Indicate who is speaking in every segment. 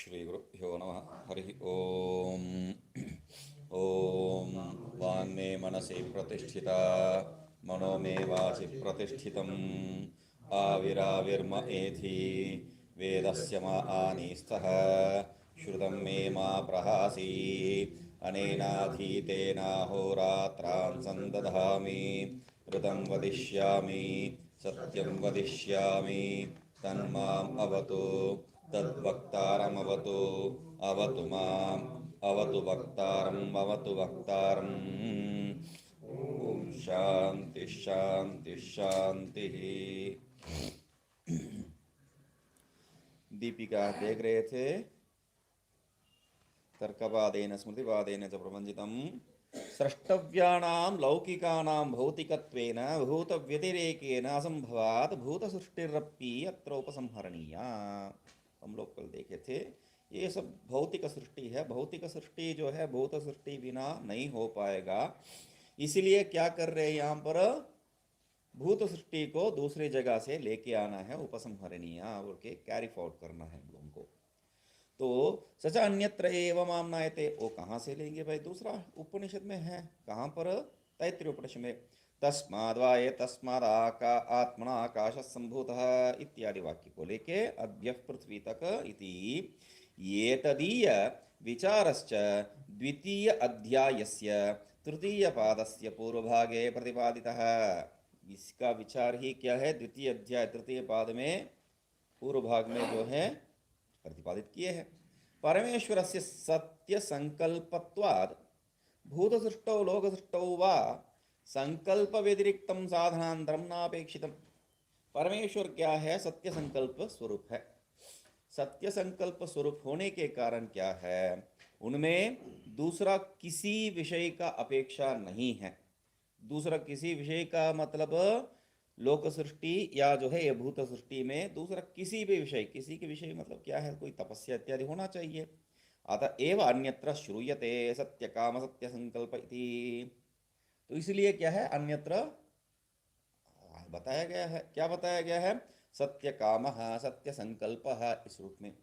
Speaker 1: श्रीगुरुभ्यो नमः। हरिः ओम्। ॐ वाङ्मे मनसि प्रतिष्ठिता मनो मे वाचि प्रतिष्ठितम् आविराविर्म एधि वेदस्य मा आनीस्तः श्रुतं मे मा प्रहासी अनेनाधीतेनाहोरात्रान् सन्दधामि ऋतं वदिष्यामि सत्यं वदिष्यामि तन्माम् अवतु तद्वक्तारमवतु अवतु माम् अवतु वक्तारम् अवतु वक्तारम्। ओम शांति शांति शांति। दीपिका देख रहे थे। तर्कवादेन स्मृतिवादेन च प्रबंधितं स्रष्टव्यानां लौकिकानां भौतिकत्वेन भूतव्यतिरेकेन असंभवात् भूतसृष्टिरपि अत्र उपसंहरणीया। हम लोग कल देखे थे ये सब भौतिक सृष्टि है। भौतिक सृष्टि जो है भूत सृष्टि बिना नहीं हो पाएगा। इसलिए क्या कर रहे हैं यहाँ पर, भूत सृष्टि को दूसरी जगह से लेके आना है, उपसंहरणीय बोल के कैरी फॉरवर्ड करना है हम लोगों को। तो सच अन्यत्र एवं आमनायते, वो कहाँ से लेंगे भाई? दूसरा उपनिषद में है। कहाँ पर? तैत्तिरीय उपनिषद में तस्माद्वाये तस्मादाका आत्मना आकाश संभूतः इत्यादि वाक्य को लेके अद्य पृथ्वी तक इति ये तदीय विचारश्च द्वितीय अध्यायस्य तृतीय पादस्य पूर्वभागे प्रतिपादितः। इसका विचार ही क्या है? द्वितीय अध्याय तृतीय पाद में पूर्व भाग में जो है प्रतिपादित किए हैं। परमेश्वर से सत्य संकल्पत्वाद भूत सृष्टौ लोक सृष्टौ वा संकल्प व्यतिरिक्तम साधनांतरम नापेक्षितम। परमेश्वर क्या है? सत्य संकल्प स्वरूप है। सत्य संकल्प स्वरूप होने के कारण क्या है? उनमें दूसरा किसी विषय का अपेक्षा नहीं है। दूसरा किसी विषय का मतलब लोक सृष्टि या जो है ये भूत सृष्टि में दूसरा किसी भी विषय, किसी के विषय मतलब क्या है? कोई तपस्या इत्यादि होना चाहिए। अतः एव अन्यत्र श्रूयते सत्य काम सत्य संकल्प इति। तो इसलिए क्या है? अन्यत्र बताया गया है। क्या बताया गया है? सत्य काम सत्य संकल्प इस रूप में।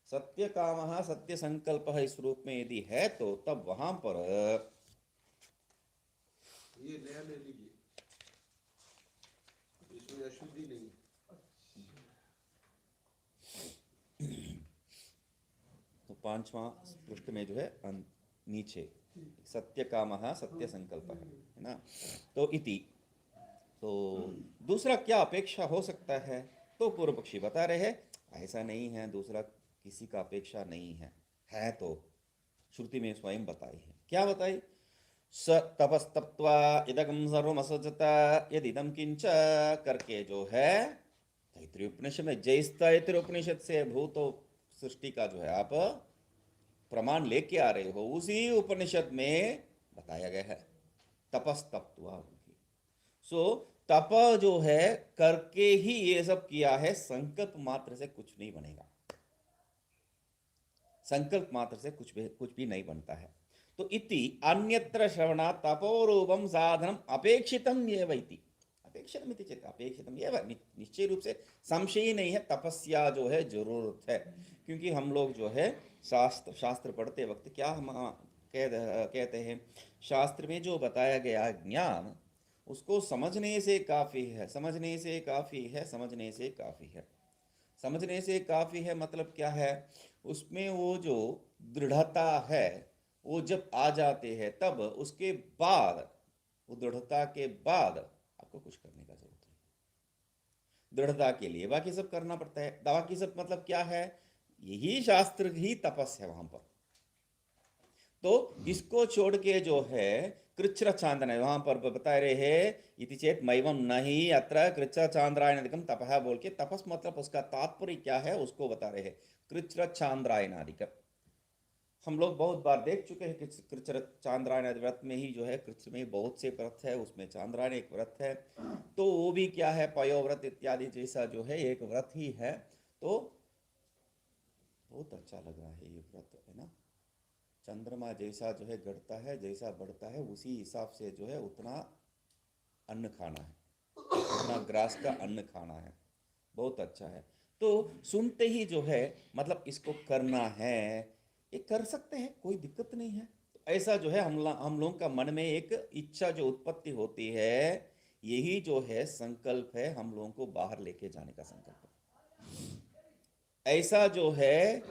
Speaker 1: सत्य काम सत्य संकल्प इस रूप में यदि है तो तब वहां पर
Speaker 2: ये नया ले लीजिए, इसमें अशुद्धि नहीं।
Speaker 1: तो पांचवा पृष्ठ में जो है नीचे सत्य काम सत्य संकल्प है ना। तो इति, तो दूसरा क्या अपेक्षा हो सकता है? तो पूर्व पक्षी बता रहे हैं ऐसा नहीं है, दूसरा किसी का अपेक्षा नहीं है तो श्रुति में स्वयं बताई है। क्या बताई? स तपस्तप्त्वा इदगम सर्वमसजत यदिदम किंच करके जो है तैत्तिरीय उपनिषद में, जैस तैत्तिरीय उपनिषद से भूत सृष्टि का जो है आप प्रमाण लेके आ रहे हो, उसी उपनिषद में बताया गया है तपस्तप्त्वा। सो तप जो है करके ही ये सब किया है, संकल्प मात्र से कुछ नहीं बनेगा। संकल्प मात्र से कुछ भी नहीं बनता है। तो इति अन्यत्र श्रवणा तपोरूपम साधनम अपेक्षितम एव इति। अपेक्षितम इति चेत अपेक्षितम एव, निश्चय रूप से संशय ही नहीं है, तपस्या जो है जरूरत है। क्योंकि हम लोग जो है शास्त्र पढ़ते वक्त क्या हम कहते हैं, शास्त्र में जो बताया गया ज्ञान उसको समझने से काफ़ी है, समझने से काफ़ी है, समझने से काफ़ी है। समझने से काफ़ी है मतलब क्या है? उसमें वो जो दृढ़ता है वो जब आ जाते हैं तब उसके बाद, वो दृढ़ता के बाद आपको कुछ करने का जरूरत नहीं। दृढ़ता के लिए बाकी सब करना पड़ता है। बाकी सब मतलब क्या है? यही शास्त्र ही तपस है वहां पर। तो इसको छोड़ के जो है कृच्छ्र चांदन वहां पर बता रहे हैं इति चेत मैवम नहीं अत्र कृच्छ्र चांद्रायणादिकम तपः बोल के, तपस मतलब उसका तात्पर्य क्या है उसको बता रहे हैं। कृच्छ्र चांद्रायणादिकम हम लोग बहुत बार देख चुके हैं कि कृच्छ्र चांद्रायण व्रत में ही जो है, कृच्छ्र में बहुत से व्रत है, उसमें चांद्रायण एक व्रत है। तो वो भी क्या है? पयोव्रत इत्यादि जैसा जो है एक व्रत ही है। तो बहुत अच्छा लग रहा है ये व्रत, है ना। चंद्रमा जैसा जो है घटता है, जैसा बढ़ता है उसी हिसाब से जो है उतना अन्न खाना है, उतना ग्रास का अन्न खाना है। बहुत अच्छा है। तो सुनते ही जो है मतलब इसको करना है, ये कर सकते हैं, कोई दिक्कत नहीं है। तो ऐसा जो है हम लोगों का मन में एक इच्छा जो उत्पत्ति होती है, यही जो है संकल्प है हम लोगों को बाहर लेके जाने का संकल्प है। ऐसा जो है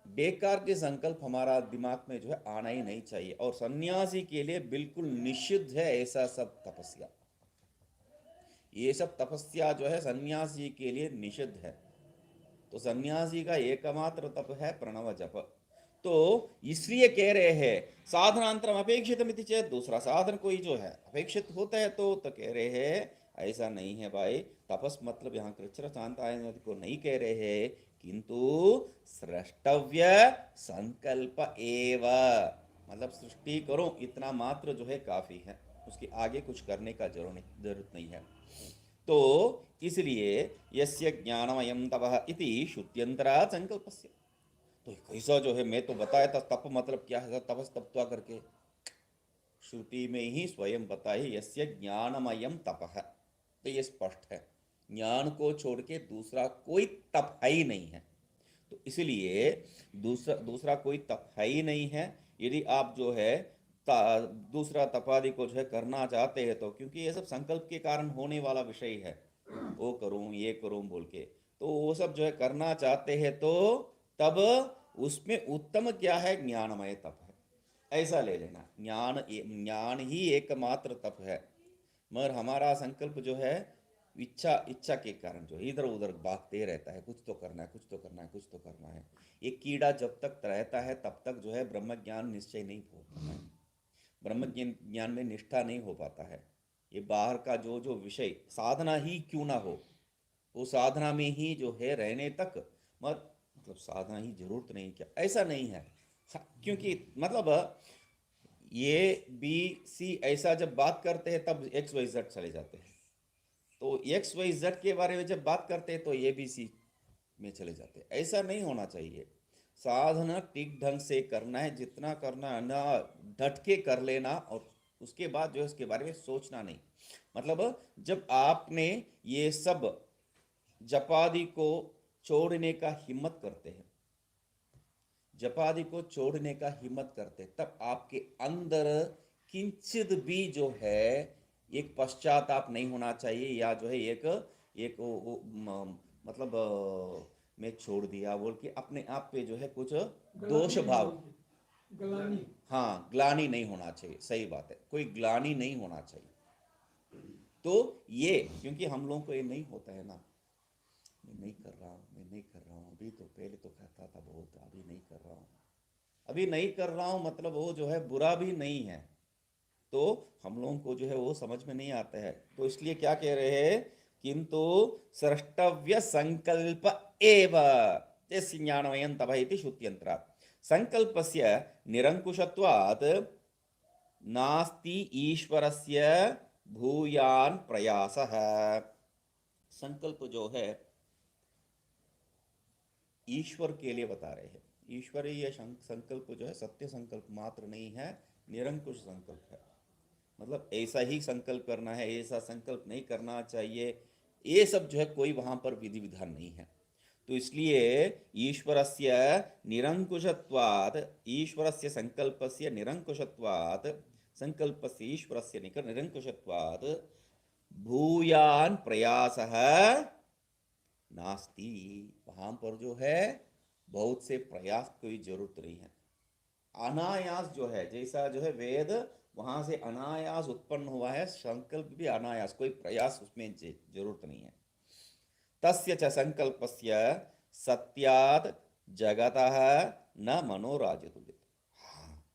Speaker 1: बेकार के संकल्प हमारा दिमाग में जो है आना ही नहीं चाहिए। और सन्यासी के लिए बिल्कुल निषिद्ध है ऐसा सब तपस्या। ये सब तपस्या जो है सन्यासी के लिए निषिद्ध है। तो सन्यासी का एकमात्र तप है प्रणव जप। तो इसलिए कह रहे हैं साधनांतरम अपेक्षित मिति चेत, दूसरा साधन कोई जो है अपेक्षित होता है तो कह रहे हैं ऐसा नहीं है भाई। तपस मतलब यहाँ कृच्छ्र शांत आय को नहीं कह रहे हैं, किंतु सृष्टव्य संकल्प एव, मतलब सृष्टि करो इतना मात्र जो है काफी है, उसके आगे कुछ करने का जरूरत नहीं है। तो इसलिए यस्य ज्ञानमयं तपः इति श्रुत्यंतरात् संकल्पस्य। तो कैसा जो है मैं तो बताया था तप मतलब क्या है, तपस तपत्वा करके श्रुति में ही स्वयं बताए यस्य ज्ञानमयं तपः, तो ये स्पष्ट है ज्ञान को छोड़ के दूसरा कोई तप है ही नहीं है। तो इसलिए दूसरा कोई तप है ही नहीं है। यदि आप जो है दूसरा तपादि को जो है करना चाहते हैं तो, क्योंकि ये सब संकल्प के कारण होने वाला विषय है, वो करूं ये करूं बोल के, तो वो सब जो है करना चाहते हैं तो तब उसमें उत्तम क्या है, ज्ञानमय तप है, ऐसा ले लेना। ज्ञान ही एकमात्र तप है। मगर हमारा संकल्प जो है इच्छा के कारण जो इधर उधर भागते रहता है, कुछ तो करना है, कुछ तो करना है, कुछ तो करना है। ये कीड़ा जब तक रहता है तब तक जो है ब्रह्म ज्ञान निश्चय नहीं हो पाता है, ब्रह्म ज्ञान में निष्ठा नहीं हो पाता है। ये बाहर का जो जो विषय साधना ही क्यों ना हो, वो साधना में ही जो है रहने तक मतलब साधना ही जरूरत नहीं, क्या ऐसा नहीं है। क्योंकि मतलब ये बी सी ऐसा जब बात करते हैं तब एक्स वाई जेड चले जाते हैं, तो एक्स वाई जेड के बारे में जब बात करते हैं तो ए बी सी में चले जाते हैं। ऐसा नहीं होना चाहिए। साधना ठीक ढंग से करना है, जितना करना है ना डट के कर लेना, और उसके बाद जो है उसके बारे में सोचना नहीं। मतलब जब आपने ये सब जपादि को छोड़ने का हिम्मत करते हैं, जपादि को छोड़ने का हिम्मत करते हैं, तब आपके अंदर किंचित भी जो है एक पश्चाताप नहीं होना चाहिए, या जो है एक एक मतलब मैं छोड़ दिया बोल के अपने आप पे जो है कुछ दोष भाव,
Speaker 2: ग्लानि।
Speaker 1: हाँ ग्लानि नहीं होना चाहिए। सही बात है, कोई ग्लानि नहीं होना चाहिए। तो ये क्योंकि हम लोगों को ये नहीं होता है ना, मैं नहीं कर रहा हूँ, मैं नहीं कर रहा हूँ, अभी तो पहले तो करता था बहुत, अभी नहीं कर रहा हूँ, अभी नहीं कर रहा हूँ, मतलब वो जो है बुरा भी नहीं है। तो हम लोगों को जो है वो समझ में नहीं आता है। तो इसलिए क्या कह रहे हैं, किंतु सृष्टव्य संकल्प एव यस्य ज्ञानमयं तपः इति श्रुत्यंतरात्। संकल्पस्य निरंकुशत्वात् नास्ति ईश्वरस्य भूयान प्रयासः। संकल्प जो है ईश्वर के लिए बता रहे हैं। ईश्वरीय संकल्प जो है सत्य संकल्प मात्र नहीं है, निरंकुश संकल्प है। मतलब ऐसा ही संकल्प करना है, ऐसा संकल्प नहीं करना चाहिए, ये सब जो है कोई वहां पर विधि विधान नहीं है। तो इसलिए ईश्वरस्य निरंकुशत्वात्, ईश्वरस्य संकल्पस्य निरंकुशत्वात्, संकल्पस्य ईश्वरस्य निरंकुशत्वात् भूयान प्रयासः नास्ति। वहां पर जो है बहुत से प्रयास की जरूरत नहीं है। अनायास जो है, जैसा जो है वेद वहां से अनायास उत्पन्न हुआ है, संकल्प भी अनायास, कोई प्रयास उसमें जरूरत नहीं है। तस्य च संकल्पस्य सत्यात् जगतः न मनोराज्यतुल्यते। हाँ,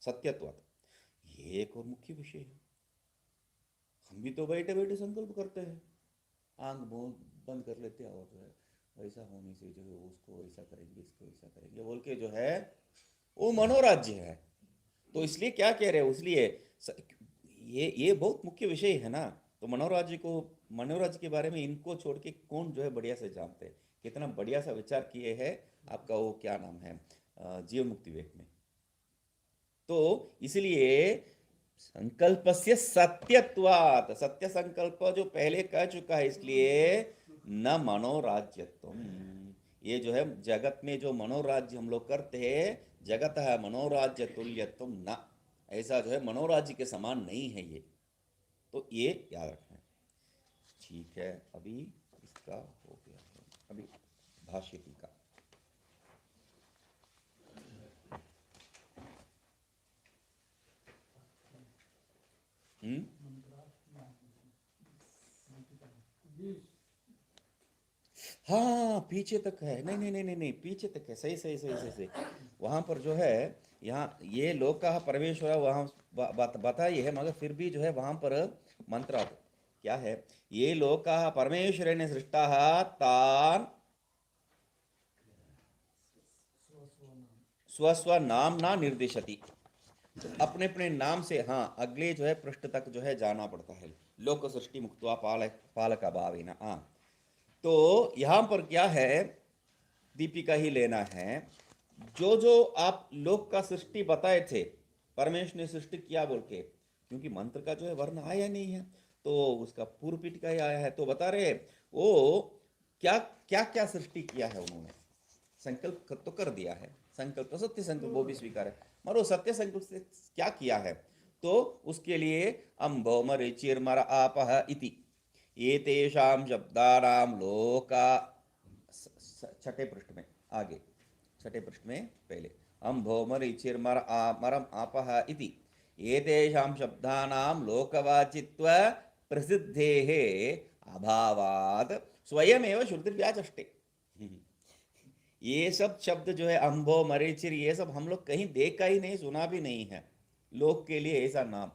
Speaker 1: सत्यत्वात्, ये एक और मुख्य विषय है। हम भी तो बैठे बैठे संकल्प करते हैं, आंख बंद कर लेते हैं और जो है ऐसा होने से जो है उसको ऐसा करेंगे, इसको ऐसा करेंगे बोल के जो है वो मनोराज्य है। तो इसलिए क्या कह रहे हैं, इसलिए ये बहुत मुख्य विषय है ना। तो मनोराज्य के बारे में इनको छोड़ के कौन जो है बढ़िया से जानते हैं। कितना बढ़िया सा विचार किए हैं आपका वो क्या नाम है, जीव मुक्ति विवेक में। तो इसलिए संकल्प से सत्यत्वात्, सत्य संकल्प जो पहले कह चुका है, इसलिए न मनोराज्यत्वम। ये जो है जगत में जो मनोराज्य हम लोग करते हैं, जगत है मनोराज्य तुल्यत्वम न, ऐसा जो है मनोराज्य के समान नहीं है ये, तो ये याद रखना है। ठीक है, अभी इसका हो गया है, अभी भाष्य टीका। हाँ पीछे तक है, नहीं नहीं नहीं नहीं नहीं, पीछे तक है, सही सही सही सही सही। वहां पर जो है, यहाँ ये लोक का परमेश्वर वहां बताइए है, मगर फिर भी जो है वहां पर मंत्र क्या है, ये लोक का परमेश्वर ने सृष्टा तान स्वस्व नाम ना निर्देशति, अपने अपने नाम से, हाँ अगले जो है पृष्ठ तक जो है जाना पड़ता है, लोक सृष्टि मुक्त्वा पालक भावेन। हाँ, तो यहाँ पर क्या है, दीपिका ही लेना है, जो जो आप लोक का सृष्टि बताए थे, परमेश्वर ने सृष्टि किया बोल के, क्योंकि मंत्र का जो है वर्ण आया नहीं है, तो उसका पूर्व पीठ का ही आया है, तो बता रहे वो क्या क्या क्या सृष्टि किया है उन्होंने, संकल्प तो कर दिया है, संकल्प तो सत्य संकल्प वो भी स्वीकार है, मगर वो सत्य संकल्प से क्या किया है, तो उसके लिए अम्भो मरीचिर्मर आपह इति एतेषां शब्दानां लोका, छठे पृष्ठ में आगे, छठे पृष्ठ में पहले, अम्भो मरीचिर्मर मरम आपह इति एतेषां शब्दानां लोकवाचित्व प्रसिद्धेः अभावात् स्वयमेव श्रुतिर्व्याचष्टे। ये सब शब्द जो है अम्भो मरीचिर, ये सब हम लोग कहीं देखा ही नहीं, सुना भी नहीं है, लोक के लिए ऐसा नाम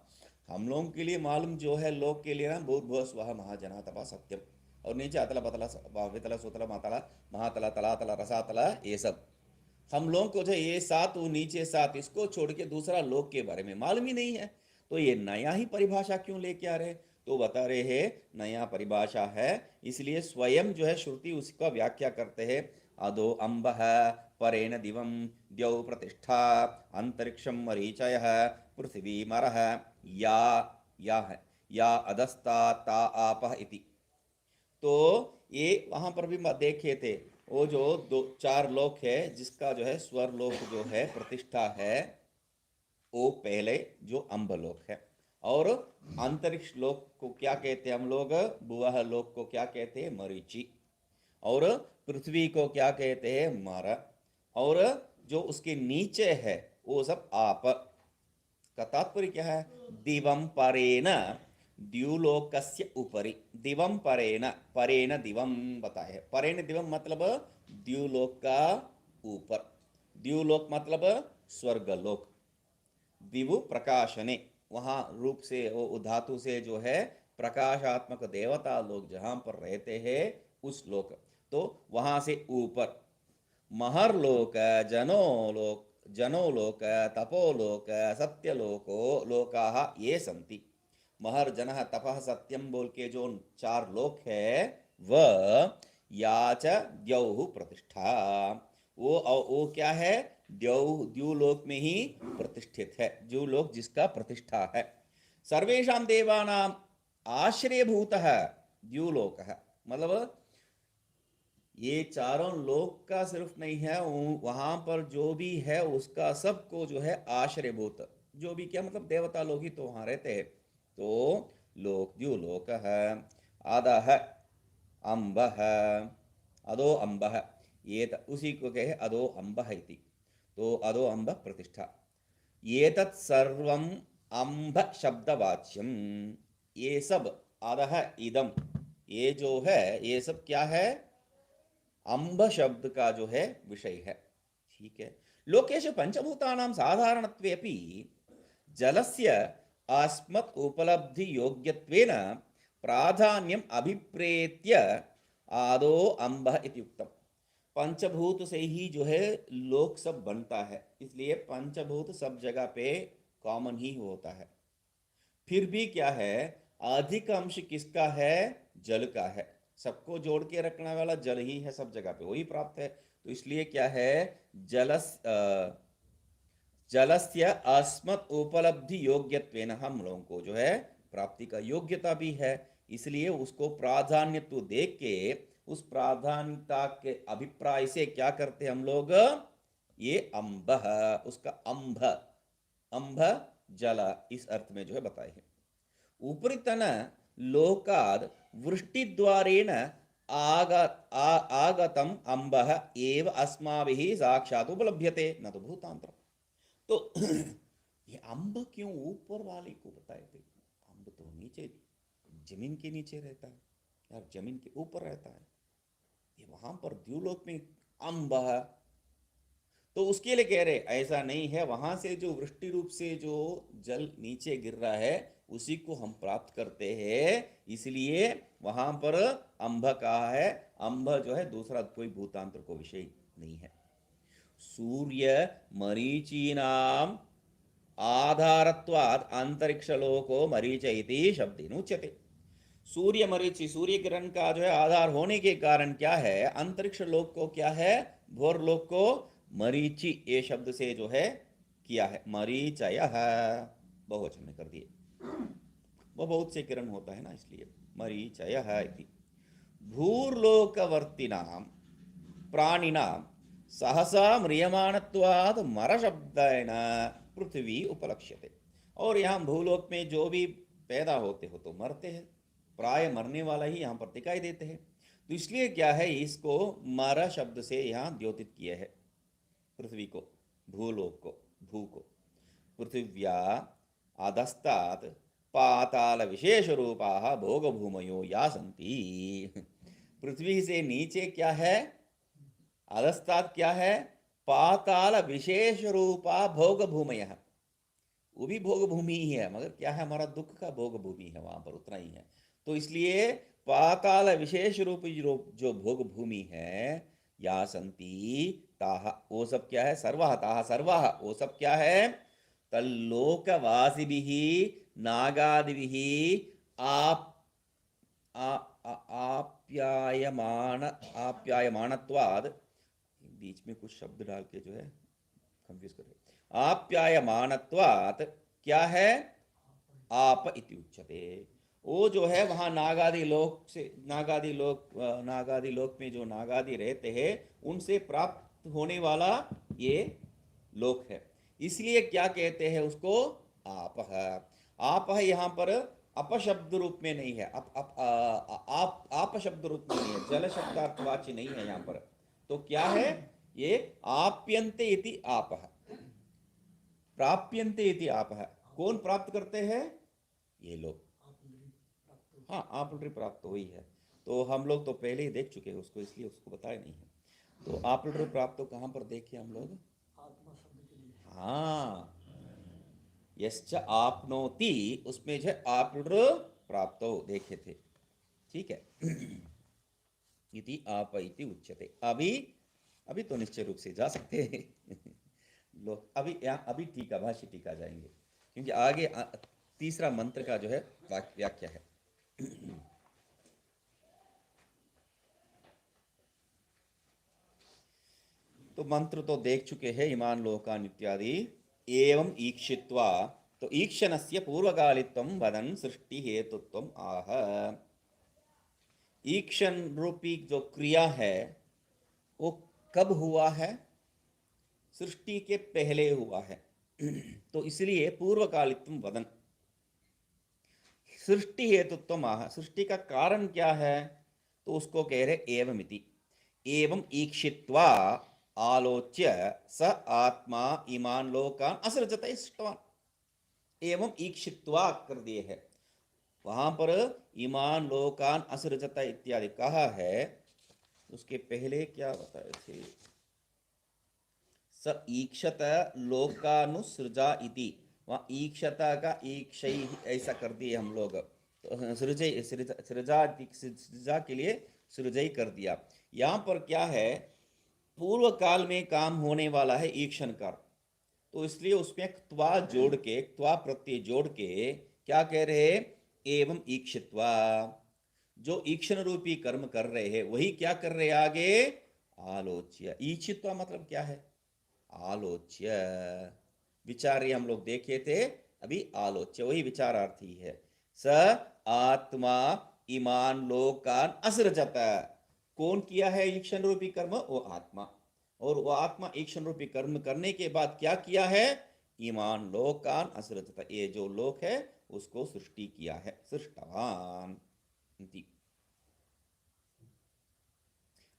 Speaker 1: हम लोगों के लिए मालूम जो है, लोक के लिए ना भूर्भुवः स्वः महाजना तपा सत्यम, और नीचे अतला पतला वितला सुतला मातला महातला तलातला रसातला, ये सब हम लोगों को जो ये सात वो नीचे सात, इसको छोड़ के दूसरा लोक के बारे में मालूम ही नहीं है, तो ये नया ही परिभाषा क्यों लेके आ रहे, तो बता रहे हैं नया परिभाषा है, इसलिए स्वयं जो है श्रुति उसका व्याख्या करते हैं, अदो अम्बः परेण दिवं द्यौ प्रतिष्ठा अंतरिक्षम मरीचयः पृथ्वी मरः या है या अधस्ता ता आपः इति। तो ये वहां पर भी देखे थे, वो जो दो चार लोक है, जिसका जो है स्वर लोक जो है प्रतिष्ठा है, वो पहले जो अम्ब लोक है, और अंतरिक्ष लोक को क्या कहते हैं हम लोग, भुवः लोक को क्या कहते हैं, मरीचि, और पृथ्वी को क्या कहते हैं, मर, और जो उसके नीचे है वो सब आप का तात्पर्य क्या है, दिवम परेण द्युलोकस्य उपरि, दिवम परेण, परेण दिवम बताए है, परेण दिवम मतलब द्युलोक का ऊपर, द्युलोक मतलब स्वर्गलोक, दिवु प्रकाशने, वहां रूप से वो धातु से जो है प्रकाशात्मक देवता लोग जहां पर रहते हैं उस लोक, तो वहां से ऊपर महर्लोक जनोलोक, जनोलोक तपोलोक सत्यलोको लोकाः ये संति, महर जनः तपः सत्यम बोल के जो चार लोक है, वह याच द्यौः प्रतिष्ठा, वो क्या है, द्युलोक में ही प्रतिष्ठित है, द्युलोक जिसका प्रतिष्ठा है, सर्वेषां देवानां आश्रयभूतः द्युलोकः, मतलब ये चारों लोक का सिर्फ नहीं है, वहां पर जो भी है उसका सबको जो है आश्रयभूत, जो भी क्या मतलब देवता लोग ही तो वहां रहते हैं, तो लोक द्युलोक है, अधः अम्बः, अधो अम्बः, ये उसी को कहे अधो अम्बः इति, तो अधो अम्ब प्रतिष्ठा, ये तत् सर्वम अम्ब शब्दवाच्यम, ये सब अधः इदम, ये जो है ये सब क्या है, अम्ब शब्द का जो है विषय है, ठीक है। लोकेश पंचभूतानां साधारणत्वेपि जलस्य अस्मत् उपलब्धि योग्यत्वेन प्राधान्यम अभिप्रेत्य आदो अम्ब इति उक्तम, पंचभूत से ही जो है लोक सब बनता है, इसलिए पंचभूत सब जगह पे कॉमन ही होता है, फिर भी क्या है, अधिक अंश किसका है, जल का है, सबको जोड़ के रखने वाला जल ही है, सब जगह पे वही प्राप्त है, तो इसलिए क्या है, जलस्य अस्मत् उपलब्धि योग्यत्वेन, हम लोगों को जो है प्राप्ति का योग्यता भी है, इसलिए उसको प्राधान्यत्व देख के उस प्राधान्यता के अभिप्राय से क्या करते हम लोग, ये अम्ब, उसका अम्भ, अम्भ जल इस अर्थ में जो है बताए हैं। उपरितन लोकाद वृष्टि द्वारेण आगतम अम्बः एव अस्माभिः साक्षात उपलभ्यते न तो भूतांतर। तो ये अम्ब क्यों ऊपर वाले को बताए थे? अम्ब तो नीचे जमीन के नीचे रहता है यार, जमीन के ऊपर रहता है, ये वहां पर द्युलोक में अम्ब है। तो उसके लिए कह रहे ऐसा नहीं है, वहां से जो वृष्टि रूप से जो जल नीचे गिर रहा है उसी को हम प्राप्त करते हैं, इसलिए वहां पर अंभ कहा है। अंभ जो है दूसरा कोई भूतांतर को विषय नहीं है। सूर्य मरीचीनाम आधारत्वाद अंतरिक्षलोको मरीच इति शब्देन उच्यते। सूर्य मरीचि, सूर्य किरण का जो है आधार होने के कारण क्या है, अंतरिक्ष लोक को क्या है, भोर लोक को मरीचि ये शब्द से जो है किया है। मरीचय बहुवचन में कर दिए, वो बहुत से किरण होता है ना, इसलिए मरीचय इति। भूर्लोकवर्तिनां प्राणिनां सहसा म्रियमाणत्वात् मर शब्देन पृथ्वी उपलक्ष्यते। और यहाँ भूलोक में जो भी पैदा होते हो तो मरते हैं, प्राय मरने वाला ही यहाँ पर दिखाई देते हैं, तो इसलिए क्या है, इसको मर शब्द से यहाँ द्योतित किया है, पृथ्वी को, भूलोक को, भू को। पृथिव्या अधस्तात् पाताल विशेष रूपा भोग भूमयो या संति। पृथ्वी से नीचे क्या है, अधस्तात् क्या है, पाताल विशेष रूपा भोग भूमय, वो भी भोग भूमि ही है, मगर क्या है, हमारा दुख का भोग भूमि है वहां पर, उतना ही है। तो इसलिए पाताल विशेष रूप जो भोग भूमि है, या संति ताह, वो सब क्या है, सर्वाह ताह सर्वाह, वो सब क्या है, तल्लोकवासिभिः नागादिभिः आप आप्यायमानत्वाद, बीच में कुछ शब्द डाल के जो है कंफ्यूज कर रहे, आप्यायमानत्वात् क्या है, आप इति उच्यते। वो जो है वहां नागादि लोक से, नागादि लोक में जो नागादि रहते हैं उनसे प्राप्त होने वाला ये लोक है, इसलिए क्या कहते हैं उसको, आप है। आप है यहाँ पर अपशब्द रूप में नहीं है, आप शब्द रूप में नहीं है, जल शब्दार्थवाच्य नहीं है यहाँ पर। तो क्या है, ये आप्यन्ते इति आप है, प्राप्यन्ते इति आप है। कौन प्राप्त करते हैं, ये लोग, हाँ आप्लुटरी प्राप्त हुई है। तो हम लोग तो पहले ही देख चुके हैं उसको, इसलिए उसको बताया नहीं है। तो आप्लुटरी प्राप्त तो कहाँ पर देखे हम लोग, हाँ यश्च आपनोति, उसमें जो आप्लुटरी प्राप्त देखे थे, ठीक है। इति आप इति उच्यते। अभी तो निश्चय रूप से जा सकते हैं लोग। अभी टीका, भाष्य टीका जाएंगे, क्योंकि आगे तीसरा मंत्र का जो है व्याख्या है। तो मंत्र तो देख चुके हैं, इमान लोकान इत्यादि। एवं ईक्षित्वा, तो ईक्षणस्य पूर्वकालित्वं वदन् सृष्टि हेतुत्वम् आह। ईक्षण रूपी जो क्रिया है वो कब हुआ है, सृष्टि के पहले हुआ है। तो इसलिए पूर्वकालित्वं वदन्, सृष्टि हेतुत्वम् आह, सृष्टि का कारण क्या है, तो उसको कह रहे एवमिति। एवं ईक्षित्वा आलोच्य स आत्मा इमान लोकान असृजत इष्टवान। एवं ईक्षित्वा कर दिए है, वहां पर इमान लोकान असृजत इत्यादि कहा है, उसके पहले क्या बताए थे, स ईक्षत लोकानुसृजा इति, वहाँ ईक्षता का ईक्षई ऐसा कर दिए हम लोग, तो सृजय सृजा के लिए सृजय कर दिया। यहाँ पर क्या है, पूर्व काल में काम होने वाला है ईक्षण कर, तो इसलिए उसमें त्वा जोड़ के, त्वा प्रत्यय जोड़ के क्या कह रहे हैं, एवं ईक्षित्वा, जो ईक्षण रूपी कर्म कर रहे हैं वही क्या कर रहे हैं आगे, आलोच्य। ईक्षित्वा मतलब क्या है, आलोच्य, विचार्य हम लोग देखे थे, अभी आलोच्य वही विचारार्थी है। स आत्मा इमान लोकान असृजत। कौन किया है ईक्षण रूपी कर्म? वो आत्मा। और वो आत्मा ईक्षण रूपी कर्म करने के बाद क्या किया है? इमान लोकान असृजत, ये जो लोक है उसको सृष्टि किया है, सृष्टवान इति।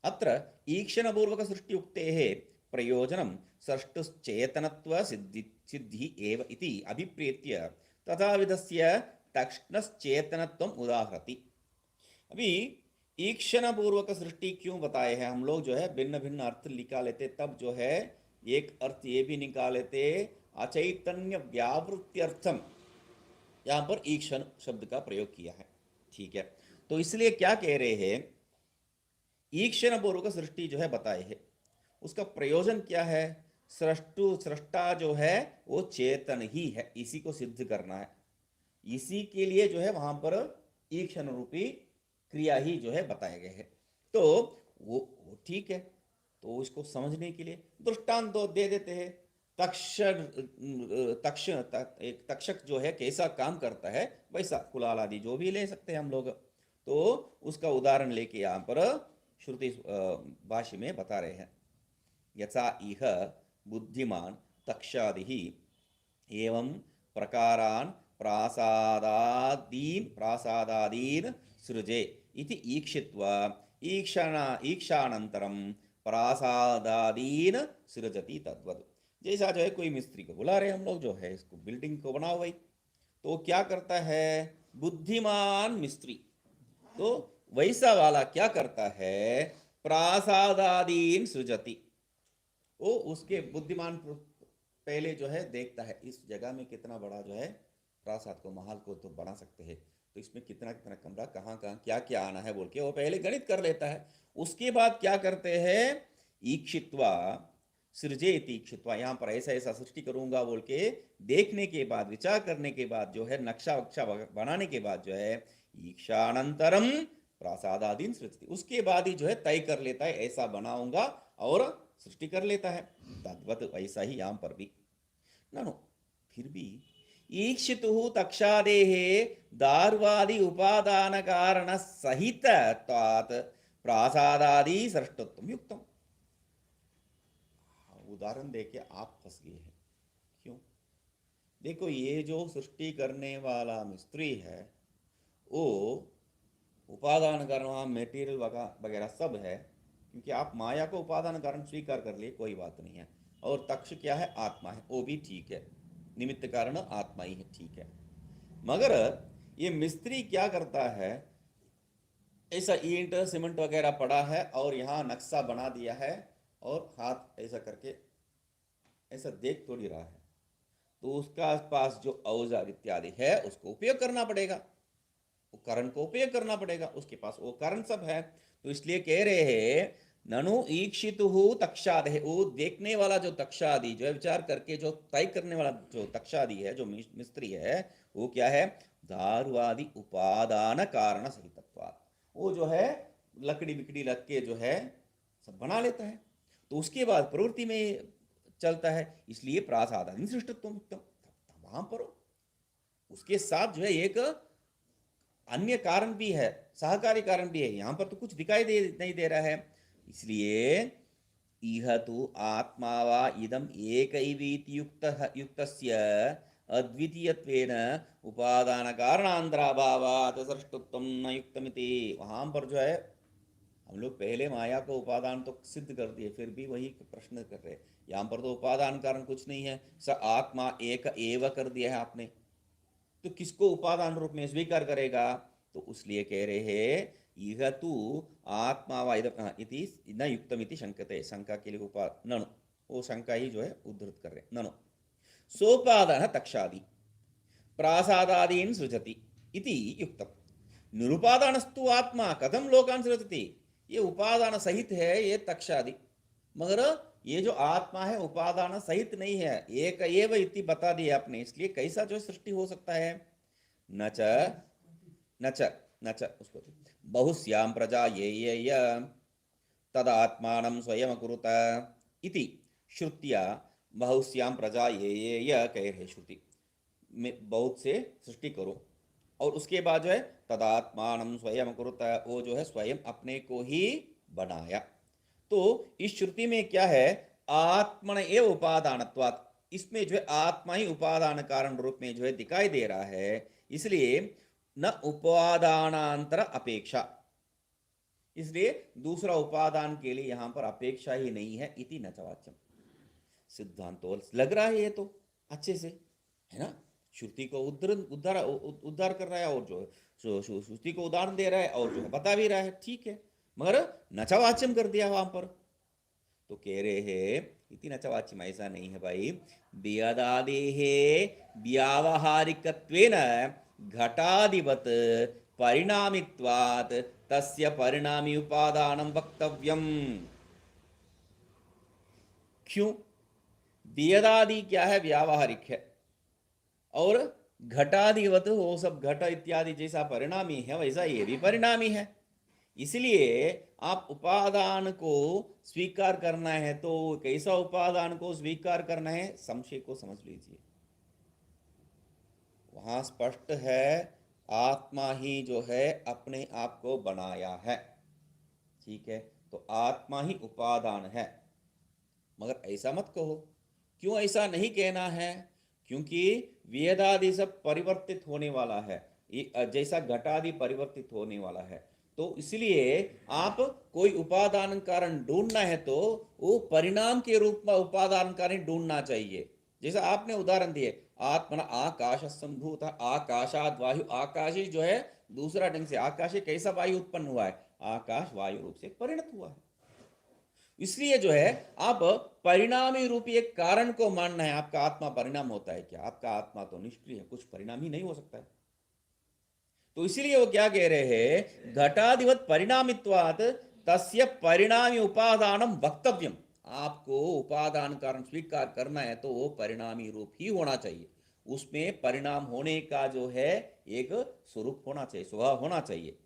Speaker 1: अत्र ईक्षणपूर्वक सृष्टियुक्तेः प्रयोजनं सृष्टुश्चेतनत्व सिद्धि एव इति अभिप्रेत्य तथाविधस्य तक्ष्णश्चेतनत्वम् उदाहरति। अभी ईक्षण पूर्वक सृष्टि क्यों बताए हैं? हम लोग जो है भिन्न भिन्न अर्थ निकाल लेते, तब जो है एक अर्थ ये भी निकाल लेते, अचैतन्य व्यावृत्त्यर्थम यहाँ पर ईक्षण शब्द का प्रयोग किया है, ठीक है। तो इसलिए क्या कह रहे हैं, ईक्षण पूर्वक सृष्टि जो है बताए है, उसका प्रयोजन क्या है? सृष्टा जो है वो चेतन ही है, इसी को सिद्ध करना है। इसी के लिए जो है वहां पर ईक्षण रूपी क्रिया ही जो है बताए गए हैं। तो वो ठीक है, तो इसको समझने के लिए दृष्टांत दो दे देते हैं। एक तक्षक जो है कैसा काम करता है, वैसा कुलाल आदि जो भी ले सकते हैं हम लोग, तो उसका उदाहरण लेके यहाँ पर श्रुति भाष्य में बता रहे हैं। यथा इह बुद्धिमान तक्षादि एवं प्रकारान प्रासादादीन सृजे इति ईक्षित्वा ईक्षानंतरम प्रासादादीन सृजति तद्वत्। जैसा जो है कोई मिस्त्री को बुला रहे हम लोग, जो है इसको बिल्डिंग को बनाओ भाई, तो क्या करता है बुद्धिमान मिस्त्री, तो वैसा वाला क्या करता है, प्रासादादीन सृजति, वो उसके बुद्धिमान पहले जो है देखता है इस जगह में कितना बड़ा जो है प्रासाद को, महल को तो बना सकते हैं, तो इसमें कितना कितना कमरा, कहाँ कहाँ क्या क्या आना है बोल के वो पहले गणित कर लेता है। उसके बाद क्या करते हैं, ईक्षित्वा सृजेति, ईक्षित्वा यहाँ पर ऐसा ऐसा सृष्टि करूंगा बोल के देखने के बाद, विचार करने के बाद जो है, नक्शा वक्षा बनाने के बाद जो है, ईक्षानंतरम प्रासादादीन सृजति, उसके बाद ही जो है तय कर लेता है ऐसा बनाऊंगा और सृष्टि कर लेता है। तद्वत वैसा ही यहाँ पर भी ननु फिर भी ईक्षितुः तक्षादेः दार्वादि उपादान कारण सहित प्रासादादि सृष्टत्वं युक्तम्। उदाहरण देके आप फंस गए हैं, क्यों? देखो ये जो सृष्टि करने वाला मिस्त्री है वो उपादान कारण, वहाँ मेटीरियल वगैरह सब है, क्योंकि आप माया को उपादान कारण स्वीकार कर लिए, कोई बात नहीं है। और तक्ष क्या है, आत्मा है, वो भी ठीक है, निमित्त कारण आत्मा ही है, ठीक है। मगर ये मिस्त्री क्या करता है, ऐसा ईंट सीमेंट वगैरह पड़ा है और यहाँ नक्शा बना दिया है और हाथ ऐसा करके ऐसा देख थोड़ी रहा है, तो उसका पास जो औजार इत्यादि है उसको उपयोग करना पड़ेगा, उपकरण को उपयोग करना पड़ेगा, उसके पास वो कारण सब है। तो इसलिए कह रहे हैं ननु ईक्षितुः तक्षादि, वो देखने वाला जो तक्षादि जो है, विचार करके जो तय करने वाला जो तक्षादि है, जो मिस्त्री है, वो क्या है, दारुवादि उपादान कारण सहितत्वात्, वो जो है लकड़ी बिकड़ी लग के जो है सब बना लेता है, तो उसके बाद प्रवृत्ति में चलता है, इसलिए प्रासादादि सृष्टत्वं युक्तम्। वहां पर उसके साथ जो है एक अन्य कारण भी है, सहकारी कारण भी है, यहां पर तो कुछ दिखाई नहीं दे रहा है। इसलिए इह तु आत्मा वा इदम एकैवीति युक्तस्य अद्वितीयत्वेन उपादान कारणांतराभावात् सृष्टत्वं न युक्तमिति। वहां पर जो है हम लोग पहले माया को उपादान तो सिद्ध कर दिए, फिर भी वही प्रश्न कर रहे, यहाँ पर तो उपादान कारण कुछ नहीं है, स आत्मा एक एव कर दिया है आपने, तो किसको उपादान रूप में स्वीकार करेगा? तो उसलिए कह रहे हैं यह तू आत्मा वा इति न युक्तमिति शंकते, शंका के लिए ननु, वो शंका ही जो है उद्धृत कर रहे, ननु सोपादान तक्षादि प्रासादादीन सृजति इति युक्तम, निरुपादानस्तु आत्मा कथम लोकान सृजति, ये उपादान सहित है ये तक्षादि, मगर ये जो आत्मा है उपादान सहित नहीं है, एक एव इति बता दिया आपने, इसलिए कैसा जो सृष्टि हो सकता है? नच नच नच उसको बहुस्यां प्रजा ये तदात्मानं स्वयं कुरुत इति श्रुत्या बहुस्यां प्रजा ये कह रहे, श्रुति में बहुत से सृष्टि करो, और उसके बाद जो है तदात्मानं स्वयं कुरुत, वो जो है स्वयं अपने को ही बनाया। तो इस श्रुति में क्या है, आत्मन एव उपादानत्वात्, इसमें जो है आत्मा ही उपादान कारण रूप में जो है दिखाई दे रहा है, इसलिए न उपादानांतर अपेक्षा, इसलिए दूसरा उपादान के लिए यहां पर अपेक्षा ही नहीं है। इति न च वाच्यम, सिद्धांत तो लग रहा है ये तो अच्छे से, है ना। श्रुति को उद्धार उद्धार कर रहा है, और जो श्रुति को उदाहरण दे रहा है, और जो है बता भी रहा है, ठीक है। मगर नचवाच्यम कर दिया वहां पर, तो कह रहे हैं इति नचवाच्यम, ऐसा नहीं है भाई। बियदादेः व्यावहारिकत्वेन घटादिवत परिणामित्वात् तस्य परिणामी उपादानं वक्तव्यम्। क्यों? बियदादि क्या है, व्यावहारिक है, और घटादिवत वो सब घट इत्यादि जैसा परिणामी है, वैसा ये भी परिणामी है। इसलिए आप उपादान को स्वीकार करना है तो कैसा उपादान को स्वीकार करना है, संशय को समझ लीजिए। वहां स्पष्ट है, आत्मा ही जो है अपने आप को बनाया है, ठीक है। तो आत्मा ही उपादान है, मगर ऐसा मत कहो। क्यों ऐसा नहीं कहना है? क्योंकि वेदादि सब परिवर्तित होने वाला है, जैसा घटादि परिवर्तित होने वाला है। तो इसलिए आप कोई उपादान कारण ढूंढना है तो वो परिणाम के रूप में उपादान कारण ढूंढना चाहिए। जैसा आपने उदाहरण दिए, आत्मना आकाश संभूत, आकाशाद वायु, आकाश जो है दूसरा ढंग से, आकाश कैसा वायु उत्पन्न हुआ है, आकाश वायु रूप से परिणत हुआ है। इसलिए जो है आप परिणामी रूपी एक कारण को मानना है। आपका आत्मा परिणाम होता है क्या? आपका आत्मा तो निष्क्रिय है, कुछ परिणाम ही नहीं हो सकता है। तो इसीलिए वो क्या कह रहे हैं, घटाधिवत परिणामित्वात् तस्य परिणामी उपादानम वक्तव्यम। आपको उपादान कारण स्वीकार करना है तो वो परिणामी रूप ही होना चाहिए, उसमें परिणाम होने का जो है एक स्वरूप होना चाहिए, स्वभाव होना चाहिए,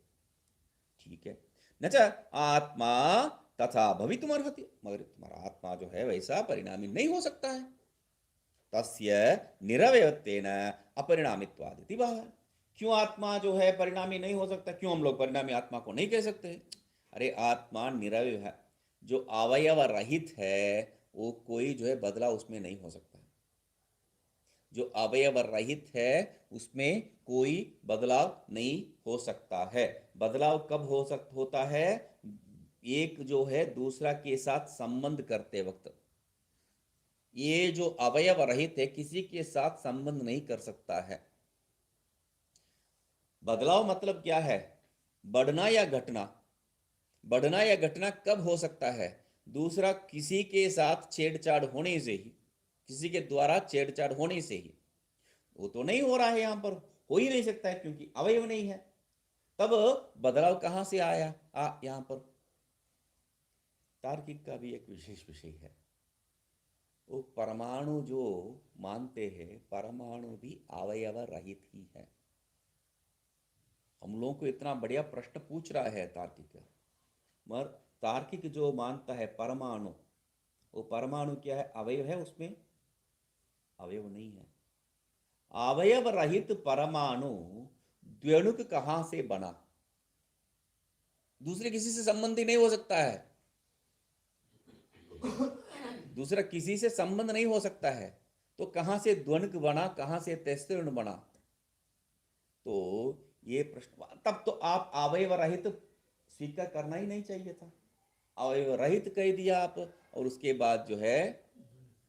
Speaker 1: ठीक है। न च आत्मा तथा भवितुमर्हति, मगर तुम्हारा आत्मा जो है वैसा परिणामी नहीं हो सकता है। तस्य निरवयत्वेन अपरिणामित्वादिति भाव। क्यों आत्मा जो है परिणामी नहीं हो सकता? क्यों हम लोग परिणामी आत्मा को नहीं कह सकते? अरे आत्मा निरवय है, जो अवयव रहित है वो कोई जो है बदलाव उसमें नहीं हो सकता। जो अवयव रहित है उसमें कोई बदलाव नहीं हो सकता है। बदलाव कब होता है? एक जो है दूसरा के साथ संबंध करते वक्त। ये जो अवयव रहित है किसी के साथ संबंध नहीं कर सकता है। बदलाव मतलब क्या है? बढ़ना या घटना। बढ़ना या घटना कब हो सकता है? दूसरा किसी के साथ छेड़छाड़ होने से ही, किसी के द्वारा छेड़छाड़ होने से ही। वो तो नहीं हो रहा है, यहां पर हो ही नहीं सकता है क्योंकि अवयव नहीं है। तब बदलाव कहां से आया? यहां पर तार्किक का भी एक विशेष विषय है। वो परमाणु जो मानते हैं, परमाणु भी अवयव रहित ही है। हम लोगों को इतना बढ़िया प्रश्न पूछ रहा है तार्किक, मगर तार्किक जो मानता है परमाणु, वो परमाणु क्या है? अवयव है, उसमें अवयव नहीं है। अवयव रहित परमाणु द्व्यणुक कहां से बना? दूसरे किसी से संबंध ही नहीं हो सकता है। दूसरा किसी से संबंध नहीं हो सकता है, तो कहां से द्वणुक बना, कहां से तैस्तृण बना? तो ये प्रश्न, तब तो आप अवयव रहित स्वीकार करना ही नहीं चाहिए था। अवयव रहित कह दिया आप, और उसके बाद जो है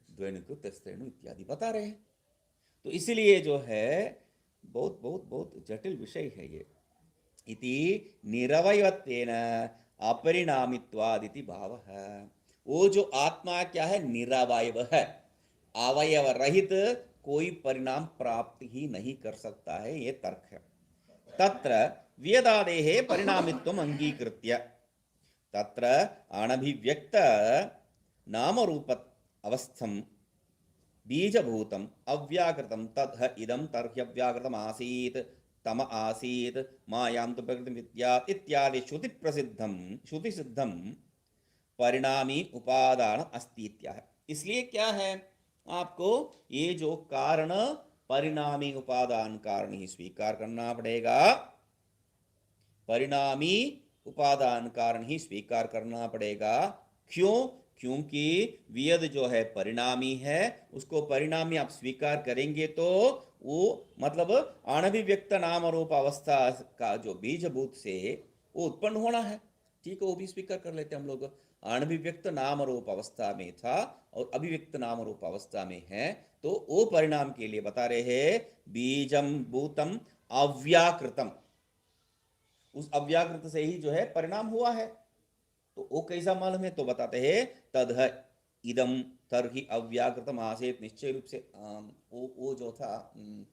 Speaker 1: द्वैणुक तैस्तृण इत्यादि बता रहे हैं। तो इसीलिए जो है बहुत बहुत बहुत जटिल विषय है ये। इति निरवयत्वेन अपरिणामित्वादिति भावः। वो जो आत्मा क्या है? निरवयव है, अवयव रहित कोई परिणाम प्राप्त ही नहीं कर सकता है, ये तर्क है। तत्र वेदादेः परिणामित्वम् अंगीकृत्य तत्र अनभिव्यक्त नाम रूप अवस्थम बीजभूतम अव्याकृतम तद् इदं तर्ह्यव्याकृतम आसीत् तम आसीत् मायां तु प्रकृति विद्यात् इत्यादि श्रुति सिद्धम परिणामी उपादान अस्ति इत्याह। इसलिए क्या है, आपको ये जो कारण परिणामी उपादान कारण ही स्वीकार करना पड़ेगा। परिणामी उपादान कारण ही स्वीकार करना पड़ेगा। क्यों? क्योंकि वियद जो है परिणामी है, उसको परिणामी आप स्वीकार करेंगे तो वो मतलब अनभिव्यक्त नाम रूप अवस्था का जो बीजभूत से वो उत्पन्न होना है। ठीक है, वो भी स्वीकार कर लेते हैं हम लोग। अनभिव्यक्त नाम रूप अवस्था में था और अभिव्यक्त नाम रूप अवस्था में है, तो वो परिणाम के लिए बता रहे हैं बीजम भूतम अव्याकृतम। उस अव्याकृत से ही जो है परिणाम हुआ है। तो वो कैसा मालूम है? तो बताते हैं तद इदम तरहि अव्याकृतम आसेत। निश्चय रूप से वो जो था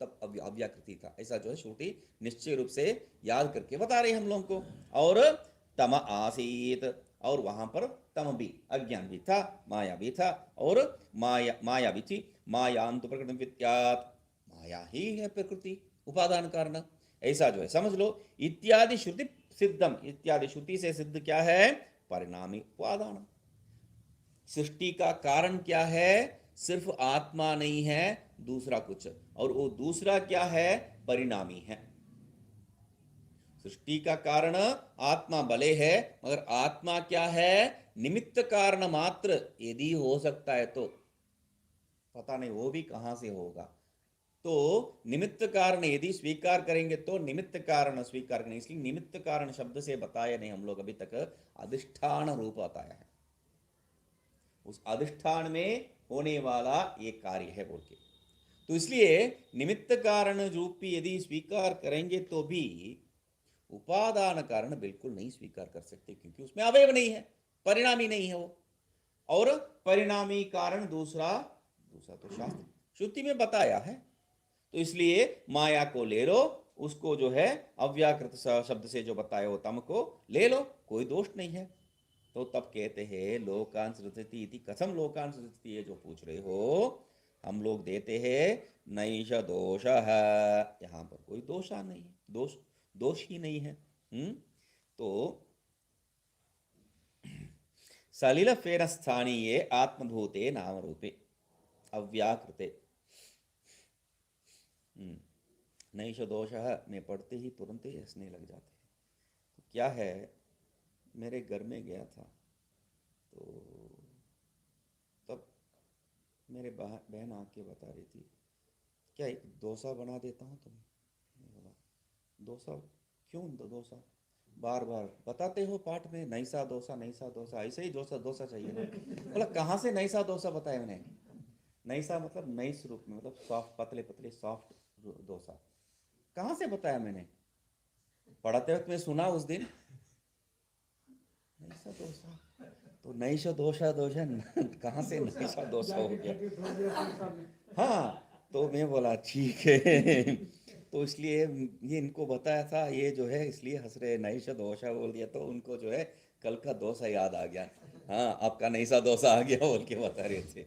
Speaker 1: तब अव्याकृति था, ऐसा जो है श्रुति निश्चय रूप से याद करके बता रहे हैं हम लोगों को। और तम आसीत, और वहां पर तम भी, अज्ञान भी था, माया भी था, और माया भी थी। मायां तो प्रकृति विद्यात्, माया ही है प्रकृति, उपादान कारण, ऐसा जो है समझ लो। इत्यादि श्रुति सिद्धम, इत्यादि श्रुति से सिद्ध क्या है? परिणामी उपादान। सृष्टि का कारण क्या है? सिर्फ आत्मा नहीं है, दूसरा कुछ, और वो दूसरा क्या है? परिणामी है। सृष्टि का कारण आत्मा भले है, मगर आत्मा क्या है? निमित्त कारण मात्र। यदि हो सकता है तो, पता नहीं वो भी कहां से होगा। तो निमित्त कारण यदि स्वीकार करेंगे तो निमित्त कारण स्वीकार करेंगे, इसलिए निमित्त कारण शब्द से बताया नहीं हम लोग अभी तक, अधिष्ठान रूप बताया है। उस अधिष्ठान में होने वाला ये कार्य है बोल के, तो इसलिए निमित्त कारण रूपी यदि स्वीकार करेंगे तो भी उपादान कारण बिल्कुल नहीं स्वीकार कर सकते, क्योंकि उसमें अवयव नहीं है, परिणामी नहीं है वो। और परिणामी कारण दूसरा तो शास्त्र श्रुति में बताया है। तो इसलिए माया को ले लो, उसको जो है अव्याकृत शब्द से जो बताया हो तम को ले लो, कोई दोष नहीं है। तो तब कहते हैं लोकान सृजति इति। कथम लोकान सृजति, ये जो पूछ रहे हो हम लोग देते हैं नैष दोष है, यहाँ पर कोई दोषा नहीं है, दोष ही नहीं है। तो सलिल फेन स्थानीय आत्मभूते नाम रूपे अव्याकृते। नैष दोष में पढ़ते ही तुरंत ही हंसने लग जाते हैं। तो क्या है, मेरे घर में गया था तो तब मेरे बहन आके बता रही थी, क्या एक डोसा बना देता हूँ तुम्हें? बोला डोसा? क्यों डोसा? बार बार बताते हो पाठ में नैसा डोसा, नैसा डोसा, ऐसे ही डोसा चाहिए ना। बोला कहाँ से नैसा डोसा बताया मैंने? नैसा मतलब नैस रूप में, मतलब सॉफ्ट, पतले पतले सॉफ्ट डोसा, कहाँ से बताया मैंने? पढ़ाते वक्त मैं सुना उस दिन नैसा डोसा, तो नैशा दोषा कहाँ से नैशा डोसा हो गया? हाँ, तो मैं बोला ठीक है। तो इसलिए ये इनको बताया था, ये जो है इसलिए हंस रहे, नैशा दोषा बोल दिया तो उनको जो है कल का डोसा याद आ गया। हाँ, आपका नैसा डोसा आ गया बोल के बता रहे थे।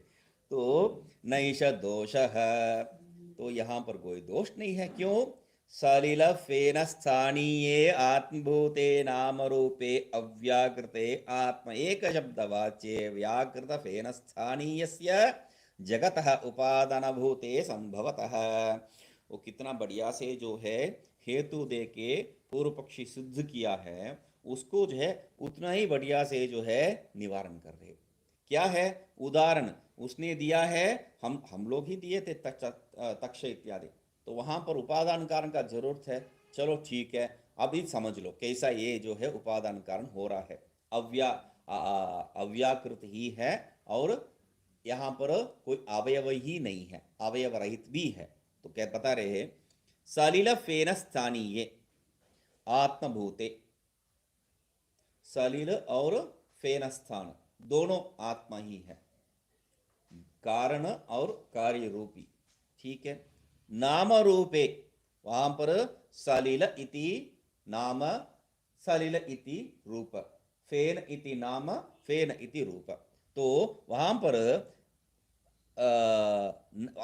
Speaker 1: तो नैशा दोष है, तो यहाँ पर कोई दोष नहीं है। क्यों? सलिल फेन स्थानीये आत्मभूते नाम रूपे अव्याकृते आत्म एक शब्दवाच्ये व्याकृत फेन स्थानीयस्य जगतः उपादानभूते संभवतः। वो कितना बढ़िया से जो है हेतु दे के पूर्व पक्षी सिद्ध किया है, उसको जो है उतना ही बढ़िया से जो है निवारण कर रहे। क्या है उदाहरण उसने दिया है, हम लोग ही दिए थे तक्ष इत्यादि, तो वहां पर उपादान कारण का जरूरत है। चलो ठीक है, अभी समझ लो कैसा ये जो है उपादान कारण हो रहा है। अव्याकृत ही है, और यहाँ पर कोई अवयव ही नहीं है, अवयव रहित भी है। तो क्या बता रहे हैं? सलिल फेन स्थानीय आत्मभूते, सलिल और फेन स्थान दोनों आत्मा ही है, कारण और कार्य रूपी। ठीक है, नाम रूपे, वहां पर सलिल इति नाम, सलिल इति रूप, फेन इति नाम, फेन इति रूप। तो वहां पर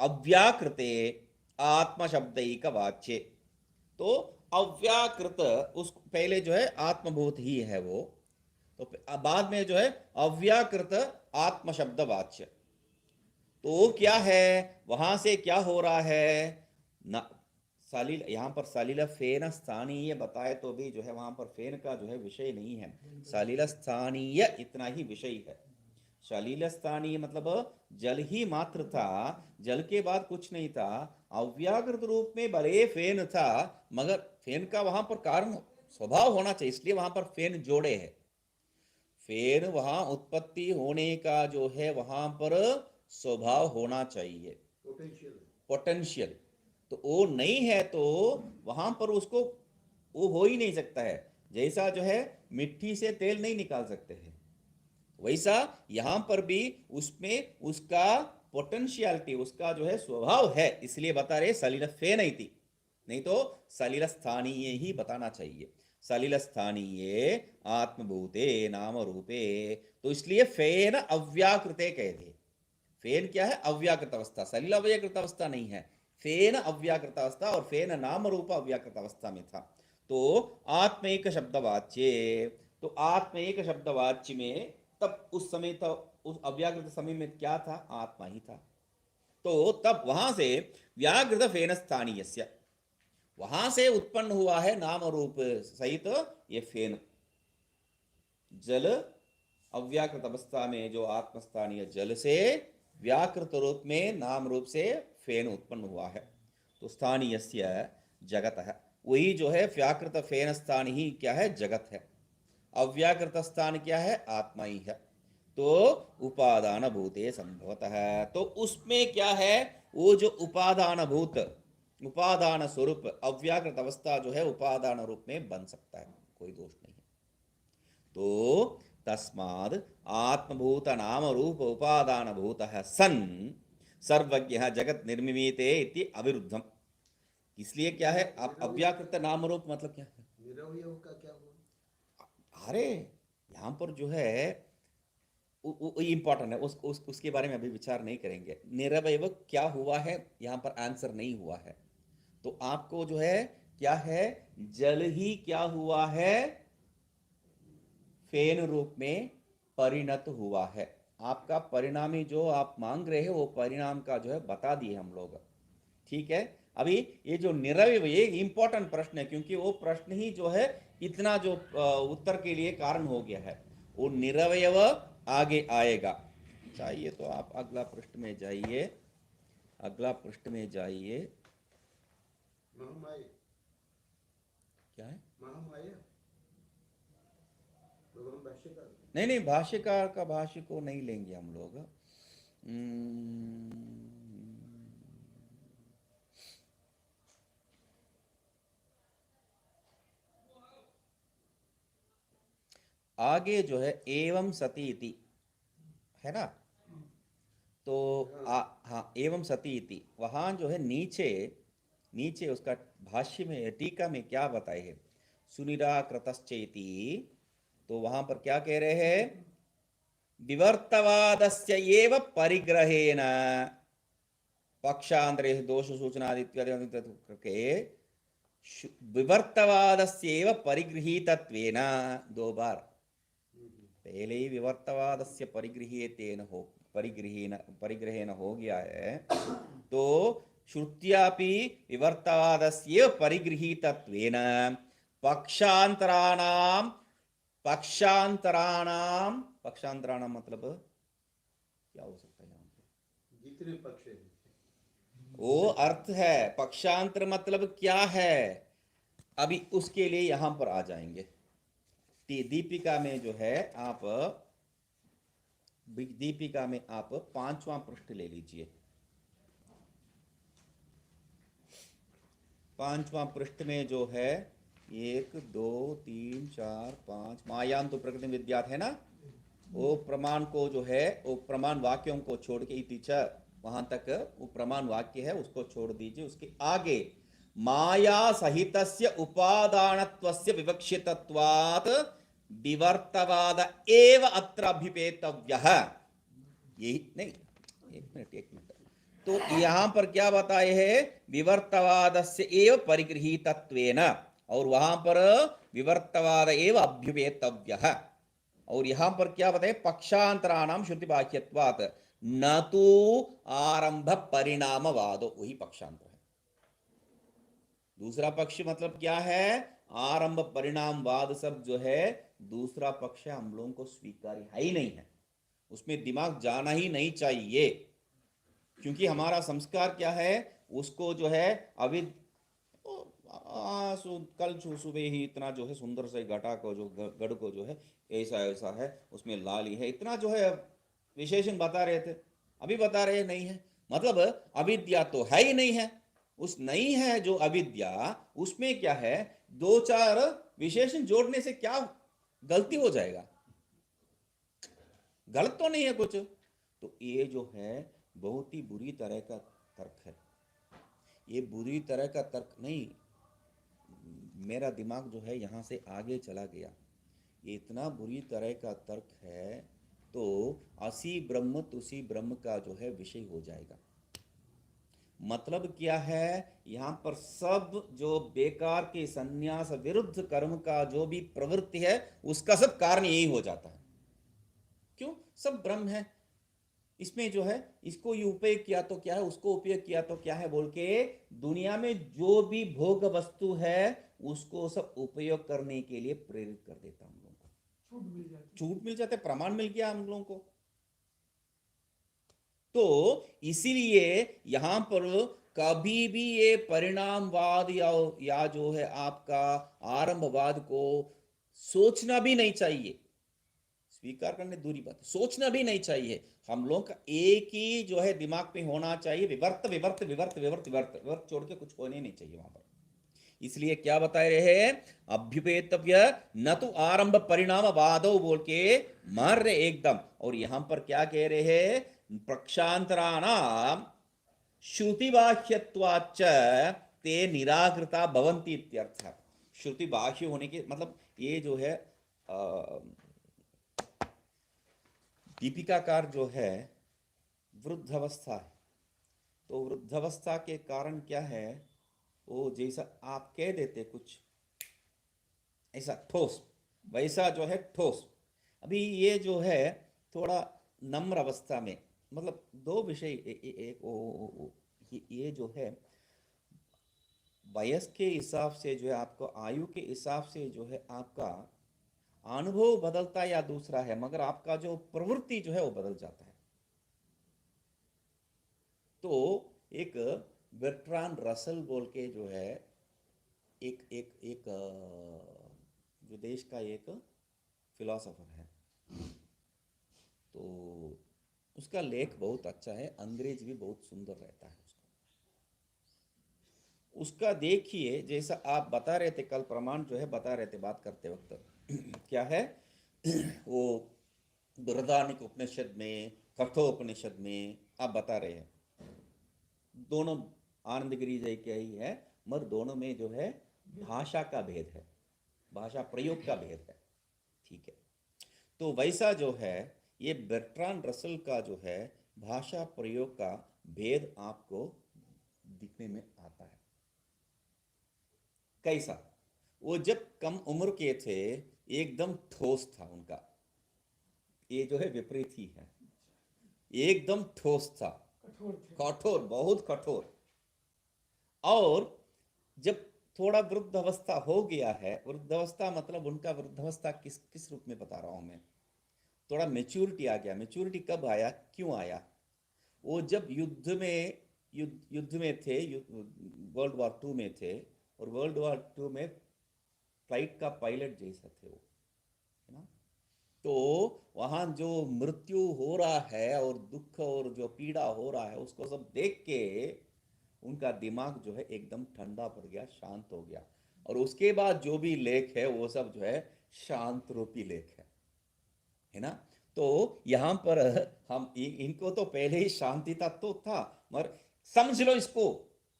Speaker 1: अव्याकृते आत्म शब्दैक वाच्य, तो अव्याकृत उस पहले जो है आत्मभूत ही है वो, तो बाद में जो है अव्याकृत आत्म शब्द वाच्य। तो क्या है, वहां से क्या हो रहा है? न सलिल, यहाँ पर सलिल फेन स्थानीय बताए तो भी जो है वहाँ पर फेन का जो है विषय नहीं है, सलिल स्थानीय इतना ही विषय है। सलिल स्थानीय मतलब जल ही मात्र था, जल के बाद कुछ नहीं था, अव्याकृत रूप में भले फेन था, मगर फेन का वहां पर कारण स्वभाव होना चाहिए, इसलिए वहां पर फेन जोड़े है। फेन वहां उत्पत्ति होने का जो है वहां पर स्वभाव होना चाहिए,
Speaker 2: पोटेंशियल
Speaker 1: पोटेंशियल। तो वो नहीं है तो वहां पर उसको वो हो ही नहीं सकता है। जैसा जो है मिट्टी से तेल नहीं निकाल सकते हैं, वैसा यहां पर भी उसमें उसका पोटेंशियलिटी, उसका जो है स्वभाव है, इसलिए बता रहे सलिल फेन थी, नहीं तो सलिल स्थानीय ही बताना चाहिए। सलिल स्थानीय आत्मभूते नाम रूपे, तो इसलिए फेन अव्याकृते कह दिए। फेन क्या है? अव्याकृत अवस्था, सलिल अव्याकृत अवस्था नहीं है, फेन अव्याकृत अवस्था, और फेन नाम रूप अव्याकृत अवस्था में था। तो आत्मेक शब्दवाच्य, तो आत्मेक शब्दवाच्य में तब उस समय था, उस अव्याकृत समय में क्या था? आत्मा ही था। तो तब वहां से व्याकृत फेन स्थानीय, वहां से उत्पन्न हुआ है नाम रूप सहित ये फेन। जल अव्याकृत अवस्था में जो आत्मस्थानीय जल से व्याकृत रूप में नाम रूप से फेन उत्पन्न हुआ है, तो स्थानीय जगत है, वही जो है व्याकृत फेन स्थान ही क्या है? जगत है। अव्याकृत स्थान क्या है? आत्मा ही है। तो उपादान भूते संभवतः, तो उसमें क्या है? वो जो उपादान भूत, उपादान स्वरूप अव्याकृत अवस्था जो है उपादान रूप में बन सकता है, कोई दोष नहीं है। तो तस्माद् आत्मभूत नाम रूप उपादान भूतः सन् सर्वज्ञः जगत निर्मिमीते इति अविरुद्धम। इसलिए क्या है? आप अव्याकृत नाम रूप मतलब क्या है?
Speaker 2: निरवयव का क्या हुआ?
Speaker 1: अरे यहाँ पर जो है इंपॉर्टेंट है, उसके बारे में अभी विचार नहीं करेंगे। निरवयव क्या हुआ है यहाँ पर आंसर नहीं हुआ है, तो आपको जो है क्या है? जल ही क्या हुआ है? फेन रूप में परिणत हुआ है। आपका परिणामी जो आप मांग रहे हैं वो परिणाम का जो है बता दिए हम लोग, ठीक है। अभी ये जो निरवयव, ये इंपॉर्टेंट प्रश्न है, क्योंकि वो प्रश्न ही जो है इतना जो उत्तर के लिए कारण हो गया है। वो निरवयव आगे आएगा। चाहिए तो आप अगला पृष्ठ में जाइए, अगला पृष्ठ में जाइए।
Speaker 2: महामाया
Speaker 1: क्या है?
Speaker 2: महामाया भगवान भाष्यकार
Speaker 1: नहीं नहीं, भाष्यकार का भाष्य को नहीं लेंगे हम लोग। आगे जो है एवं सती इति है ना, तो हाँ एवं सती इति, वहां जो है नीचे नीचे उसका भाष्य में टीका में क्या बताए है? सुनिराकृतश्चेति, तो वहां पर क्या कह रहे हैं? विवर्तवादस्य एव परिग्रहेण पक्षांतरे दोष सूचना के विवर्तवादस्य एव परिगृहीतत्वेन, दो बार पहले ही विवर्तवादस्य परिगृहीतेन हो, परिग्रहेण हो गया है, तो श्रुत्यापि विवर्तवादस्य परिगृहीतत्वेन पक्षांतराणां पक्षांतराणां मतलब क्या हो सकता है यहाँ पे?
Speaker 2: जितने पक्ष है
Speaker 1: वो अर्थ है, पक्षांतर मतलब क्या है? अभी उसके लिए यहां पर आ जाएंगे। दीपिका में जो है आप, दीपिका में आप 5वां पृष्ठ ले लीजिए। 5वां पृष्ठ में जो है 1 2 3 4 5 मायान तो प्रकृति विद्यात है ना, वो प्रमाण को जो है वो प्रमाण वाक्यों को छोड़ के टीचर वहां तक वो प्रमाण वाक्य है उसको छोड़ दीजिए। उसके आगे माया सहितस्य उपादानत्वस्य विवक्षितत्वात् विवर्तवाद एव अत्र अभ्युपेतव्यः। यही नहीं, एक मिनट, तो यहां पर क्या बताए हैं? विवर्तवादस्य एव परिगृहीतत्वेन, और वहां पर विवर्तवाद एव अभ्युपेतव्यः, और यहां पर क्या बताए? पक्षांतराणाम श्रुति बाह्यत्वात् न तो आरंभ परिणामवादो, वही पक्षांतर है। दूसरा पक्ष मतलब क्या है? आरंभ परिणामवाद सब जो है दूसरा पक्ष है, हम लोगों को स्वीकार्य है ही नहीं है, उसमें दिमाग जाना ही नहीं चाहिए। क्योंकि हमारा संस्कार क्या है, उसको जो है अविद कल सुबह ही इतना जो है सुंदर से घटा को जो गढ़ को जो है ऐसा ऐसा है, उसमें लाल ही है, इतना जो है विशेषण बता रहे थे, अभी बता रहे नहीं है। मतलब अविद्या तो है ही नहीं है, उस नहीं है जो अविद्या, उसमें क्या है, दो चार विशेषण जोड़ने से क्या गलती हो जाएगा? गलत तो नहीं है कुछ। तो ये जो है बहुत ही बुरी तरह का तर्क है, ये बुरी तरह का तर्क नहीं, मेरा दिमाग जो है यहाँ से आगे चला गया, ये इतना बुरी तरह का तर्क है, तो असी ब्रह्म तुसी ब्रह्म का जो है विषय हो जाएगा। मतलब क्या है, यहाँ पर सब जो बेकार के संन्यास विरुद्ध कर्म का जो भी प्रवृत्ति है उसका सब कारण यही हो जाता है। क्यों? सब ब्रह्म है, इसमें जो है इसको ये उपयोग किया तो क्या है, उसको उपयोग किया तो क्या है बोल के दुनिया में जो भी भोग वस्तु है उसको सब उपयोग करने के लिए प्रेरित कर देता हम लोगों को, छूट मिल जाते, प्रमाण मिल गया हम लोगों को। तो इसीलिए यहां पर कभी भी ये परिणामवाद या जो है आपका आरंभवाद को सोचना भी नहीं चाहिए, स्वीकार करने दूरी बात, सोचना भी नहीं चाहिए। हम लोग का एक ही जो है दिमाग में होना चाहिए, विवर्त विवर्त विवर्त विवर्त विवर्त विवर्त छोड़ के कुछ होने नहीं चाहिए वहां पर। इसलिए क्या बताए रहे हैं, अभ्युपेतव्य न तो आरंभ परिणाम वादो बोल के मार रहे एकदम। और यहां पर क्या कह रहे हैं, प्रक्षांतराणाम श्रुतिबाह्यत्वाच्च ते निराकृता भवन्ति इत्यर्थ। श्रुति बाह्य होने के मतलब ये जो है दीपिकाकार जो है वृद्धावस्था है, तो वृद्धावस्था के कारण क्या है, वो जैसा आप कह देते कुछ ऐसा ठोस, वैसा जो है ठोस। अभी ये जो है थोड़ा नम्र अवस्था में, मतलब दो विषय, एक ये जो है वयस के हिसाब से जो है आपको आयु के हिसाब से जो है आपका अनुभव बदलता या दूसरा है, मगर आपका जो प्रवृत्ति जो है वो बदल जाता है। तो एक बर्ट्रांड रसल बोल के जो है एक एक एक जो देश का एक फिलोसोफर है, तो उसका लेख बहुत अच्छा है, अंग्रेज भी बहुत सुंदर रहता है उसका देखिए, जैसा आप बता रहे थे कल, प्रमाण जो है बता रहे थे बात करते वक्त क्या है वो बृहदारण्यक उपनिषद में, कठोपनिषद में आप बता रहे हैं, दोनों आनंदगिरी जय के ही है, मगर दोनों में जो है भाषा का भेद है, भाषा प्रयोग का भेद है, ठीक है। तो वैसा जो है ये बर्ट्रांड रसल का जो है भाषा प्रयोग का भेद आपको दिखने में आता है। कैसा? वो जब कम उम्र के थे एकदम ठोस था उनका, ये जो है विपरीत ही है, एकदम ठोस था, कठोर, बहुत कठोर। और जब थोड़ा वृद्धावस्था हो गया है, वृद्धावस्था मतलब उनका वृद्धावस्था किस किस रूप में बता रहा हूं मैं, थोड़ा मेच्योरिटी आ गया। मेच्योरिटी कब आया, क्यों आया? वो जब युद्ध में थे, वर्ल्ड वॉर 2 में थे, और वर्ल्ड वॉर 2 में फ्लाइट का पायलट जैसा थे वो, है ना। तो वहां जो मृत्यु हो रहा है और दुख और जो पीड़ा हो रहा है उसको सब देख के उनका दिमाग जो है एकदम ठंडा पड़ गया, शांत हो गया। और उसके बाद जो भी लेख है वो सब जो है शांत रूपी लेख है ना। तो यहां पर हम इनको तो पहले ही शांति तत्व तो था, मगर समझ लो, इसको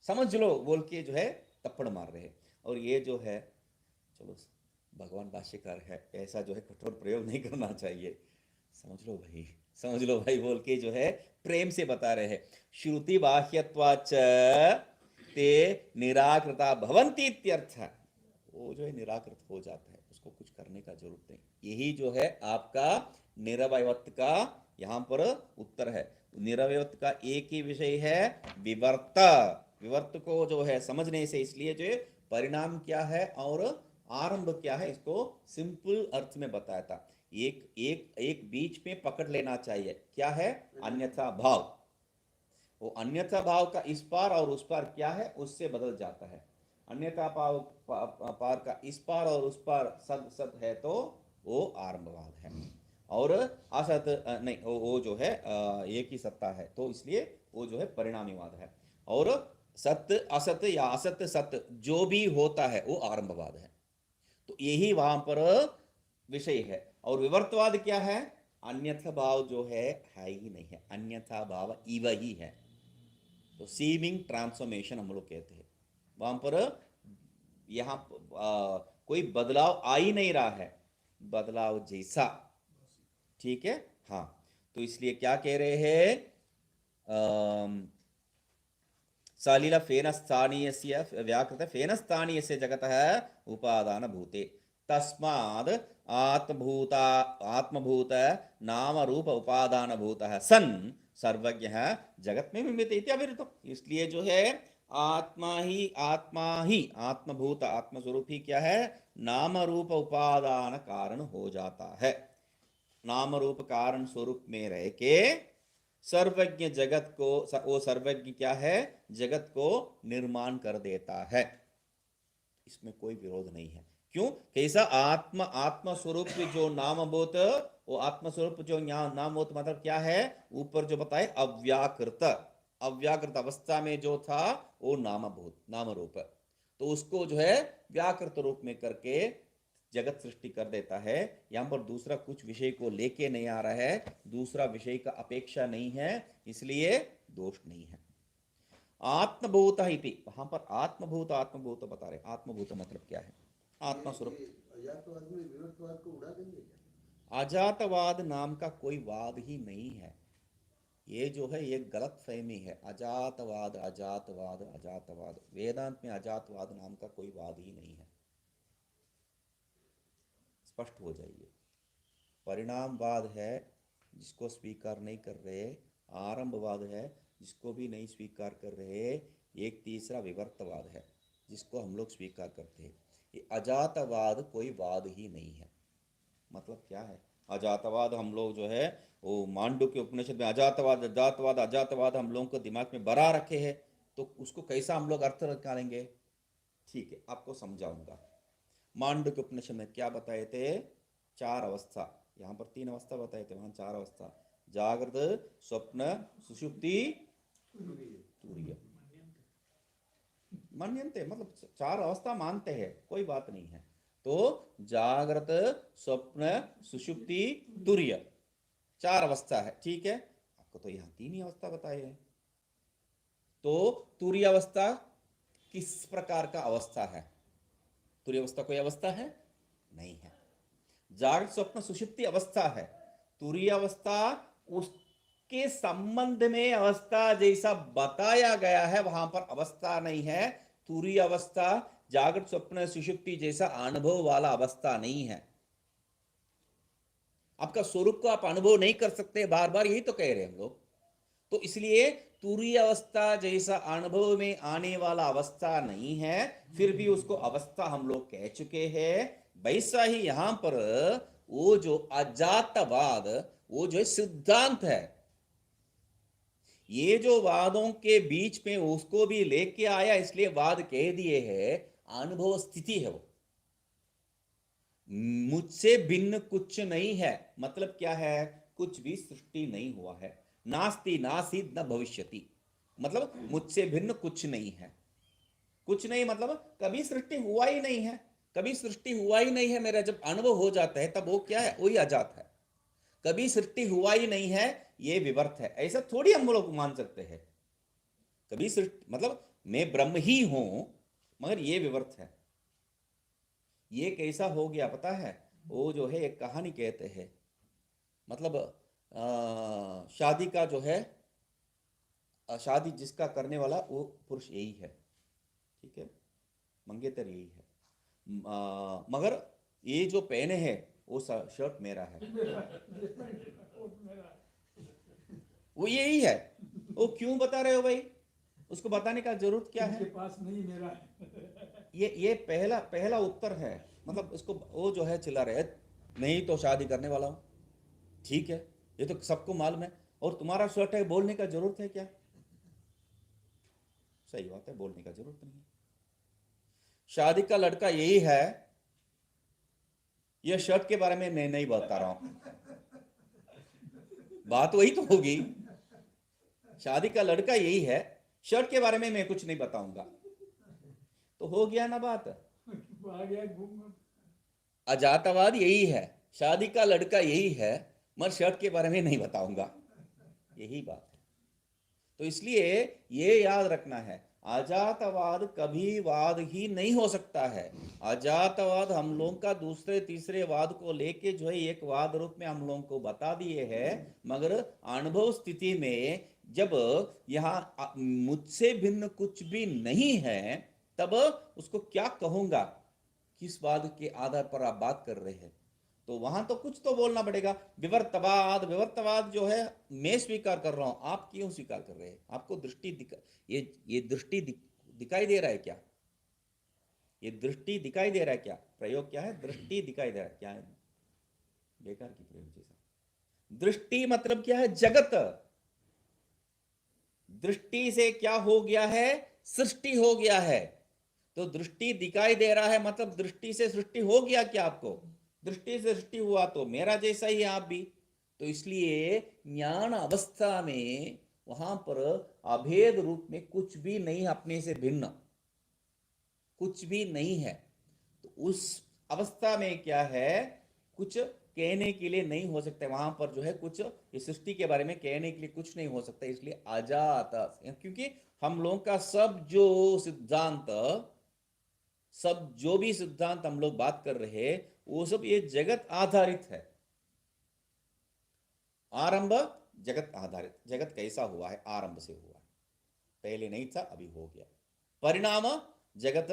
Speaker 1: समझ लो बोल के जो है तप्पड़ मार रहे हैं। और ये जो है, चलो भगवान भाष्यकार है, ऐसा जो है कठोर प्रयोग नहीं करना चाहिए, समझ लो भाई, समझ लो भाई बोल के जो है प्रेम से बता रहे हैं। श्रुति बाह्यत्वाच ते निराकृता भवन्ति इत्यर्थ, वो जो है निराकृत हो जाता है, उसको कुछ करने का जरूरत नहीं। यही जो है आपका निरवयत्व का यहाँ पर उत्तर है। निरवयत्व का एक ही विषय है, विवर्त, विवर्त को जो है समझने से, इसलिए जो है परिणाम क्या है और आरंभ क्या है इसको सिंपल अर्थ में बताया था। एक एक एक बीच में पकड़ लेना चाहिए, क्या है? अन्यथा भाव। वो अन्यथा भाव का इस पार और उस पार क्या है, उससे बदल जाता है। अन्यथा भाव पार का इस पार और उस पार सद सत है तो वो आरंभवाद है। और असत नहीं, वो जो है एक ही सत्ता है, तो इसलिए वो जो है परिणामीवाद है। और सत्य असत या असत सत्य जो भी होता है वो आरंभवाद है। तो यही वहां पर विषय है। और विवर्तवाद क्या है? अन्यथा भाव जो है ही नहीं है, अन्यथा भाव इव ही है। तो सीमिंग ट्रांसफॉर्मेशन हम लोग कहते हैं वहां पर। यहाँ कोई बदलाव आ ही नहीं रहा है, बदलाव जैसा। ठीक है, हाँ। तो इसलिए क्या कह रहे हैं? सालील फेन स्थानीयस्य व्याकृत फेन स्थानीयस्य जगतः उपादान भूते तस्माद् आत्मभूता आत्मभूत नाम रूप उपादान भूतः सन् सर्वज्ञ जगत में विमित इति अविरुद्धम्। इसलिए जो है आत्मा ही आत्मभूत आत्मस्वरूप ही क्या है? नाम रूप उपादान कारण हो जाता है। नाम रूप कारण स्वरूप में रह के सर्वज्ञ जगत को, वो सर्वज्ञ क्या है? जगत को निर्माण कर देता है। इसमें कोई विरोध नहीं है। क्यों? कैसा? आत्म स्वरूप जो नामभूत, वो आत्म स्वरूप जो नामभूत मतलब क्या है? ऊपर जो बताए अव्याकृत, अव्याकृत अवस्था में जो था वो नामभूत नाम रूप, तो उसको जो है व्याकृत रूप में करके जगत सृष्टि कर देता है। यहां पर दूसरा कुछ विषय को लेके नहीं आ रहा है, दूसरा विषय का अपेक्षा नहीं है, इसलिए दोष नहीं है। आत्मभूत इति, वहां पर आत्मभूत आत्मभूत बता रहे। आत्मभूत मतलब क्या है? आत्मा स्वरूप।
Speaker 2: अजातवाद में विवर्तवाद को उड़ा देंगे क्या?
Speaker 1: अजातवाद नाम का कोई वाद ही नहीं है। ये जो है ये गलत फहमी है। अजातवाद अजातवाद अजातवाद, वेदांत में अजातवाद नाम का कोई वाद ही नहीं है। स्पष्ट हो जाइए। परिणामवाद है जिसको स्वीकार नहीं कर रहे, आरंभवाद है जिसको भी नहीं स्वीकार कर रहे, एक तीसरा विवर्तवाद है जिसको हम लोग स्वीकार करते हैं। ये अजातवाद कोई वाद ही नहीं है। मतलब क्या है अजातवाद? हम लोग जो है वो मांडुक्य उपनिषद में अजातवाद अजातवाद अजातवाद हम लोगों को दिमाग में बरा रखे हैं, तो उसको कैसा हम लोग अर्थ निकालेंगे? ठीक है, आपको समझाऊंगा। मांडुक्य उपनिषद में क्या बताए थे? 4 अवस्था। यहाँ पर 3 अवस्था बताए थे, वहां 4 अवस्था। जागृत, स्वप्न, सुषुप्ति, तुरीय। मान्यन्ते मतलब 4 अवस्था मानते हैं, कोई बात नहीं है। तो जागृत, स्वप्न, सुषुप्ति, तुरीय 4 अवस्था है। ठीक है, आपको तो यहाँ 3 ही अवस्था बताए हैं। तो तुरीय अवस्था किस प्रकार का अवस्था है? तुरीय अवस्था कोई अवस्था है? नहीं है। जागृत, स्वप्न, सुषुप्ति अवस्था है। तुरीय अवस्था उसके संबंध में अवस्था जैसा बताया गया है, वहां पर अवस्था नहीं है। तुरीय अवस्था जागृत, स्वप्न, सुषुप्ति जैसा अनुभव वाला अवस्था नहीं है। आपका स्वरूप को आप अनुभव नहीं कर सकते, बार बार यही तो कह रहे हैं हम लोग। तो इसलिए तुरीय अवस्था जैसा अनुभव में आने वाला अवस्था नहीं है, फिर भी उसको अवस्था हम लोग कह चुके हैं। वैसा ही यहां पर वो जो अजातवाद, वो जो सिद्धांत है, ये जो वादों के बीच में उसको भी लेके आया, इसलिए वाद कह दिए है अनुभव स्थिति है। वो मुझसे भिन्न कुछ नहीं है। मतलब क्या है? कुछ भी सृष्टि नहीं हुआ है। नास्ति नासीद न भविष्यति, मतलब मुझसे भिन्न कुछ नहीं है। कुछ नहीं मतलब कभी सृष्टि हुआ ही नहीं है, कभी सृष्टि हुआ ही नहीं है। मेरा जब अनुभव हो जाता है तब वो क्या है? वही अजात है। कभी सृष्टि हुआ ही नहीं है, ये विवर्त है। ऐसा थोड़ी हम लोग मान सकते हैं। कभी सृष्टि मतलब मैं ब्रह्म ही हूं, मगर ये विवर्त है। ये कैसा हो गया पता है? वो जो है एक कहानी कहते हैं, मतलब शादी का जो है, शादी जिसका करने वाला वो पुरुष यही है, ठीक है, मंगेतर यही है, मगर ये जो पहने हैं वो शर्ट मेरा है, वो यही है। वो क्यों बता रहे हो भाई? उसको बताने का जरूरत क्या है?
Speaker 3: उनके पास नहीं, मेरा है।
Speaker 1: ये पहला पहला उत्तर है। मतलब इसको वो जो है चिल्ला रहे हैं, नहीं तो शादी करने वाला हूँ। ठीक है, ये तो सबको मालूम है। और तुम्हारा शर्ट है, बोलने का जरूरत है क्या? सही बात है, बोलने का जरूरत नहीं है। शादी का लड़का यही है, ये शर्ट के बारे में मैं नहीं बता रहा हूं। बात वही तो होगी। शादी का लड़का यही है, शर्ट के बारे में मैं कुछ नहीं बताऊंगा, तो हो गया ना बात।
Speaker 3: आ गया घूम।
Speaker 1: अजातवाद यही है, शादी का लड़का यही है, मगर शर्ट के बारे में नहीं बताऊंगा, यही बात है। तो इसलिए ये याद रखना है, अजातवाद कभी वाद ही नहीं हो सकता है। अजातवाद हम लोग का दूसरे तीसरे वाद को लेके जो है एक वाद रूप में हम लोगों को बता दिए हैं, मगर अनुभव स्थिति में जब यहाँ मुझसे भिन्न कुछ भी नहीं है, तब उसको क्या कहूंगा, किस बात के आधार पर आप बात कर रहे हैं, तो वहां तो कुछ तो बोलना पड़ेगा। विवर्तवाद, विवर्तवाद जो है मैं स्वीकार कर रहा हूं, आप क्यों स्वीकार कर रहे हैं? आपको ये दृष्टि दिखाई दे रहा है क्या? ये दृष्टि दिखाई दे रहा है क्या? प्रयोग क्या है? दृष्टि दिखाई दे रहा है क्या? है बेकार की प्रयोग जैसा। दृष्टि मतलब क्या है? जगत। दृष्टि से क्या हो गया है? सृष्टि हो गया है। तो दृष्टि दिखाई दे रहा है मतलब दृष्टि से सृष्टि हो गया क्या? आपको दृष्टि से सृष्टि हुआ तो मेरा जैसा ही आप भी। तो इसलिए ज्ञान अवस्था में वहां पर अभेद रूप में कुछ भी नहीं, अपने से भिन्न कुछ भी नहीं है। तो उस अवस्था में क्या है, कुछ कहने के लिए नहीं हो सकता। वहां पर जो है कुछ इस सृष्टि के बारे में कहने के लिए कुछ नहीं हो सकता। इसलिए अजात, क्योंकि हम लोगों का सब जो भी सिद्धांत हम लोग बात कर रहे हैं, वो सब ये जगत आधारित है। आरंभ जगत आधारित। जगत कैसा हुआ है? आरंभ से हुआ है, पहले नहीं था अभी हो गया। परिणाम, जगत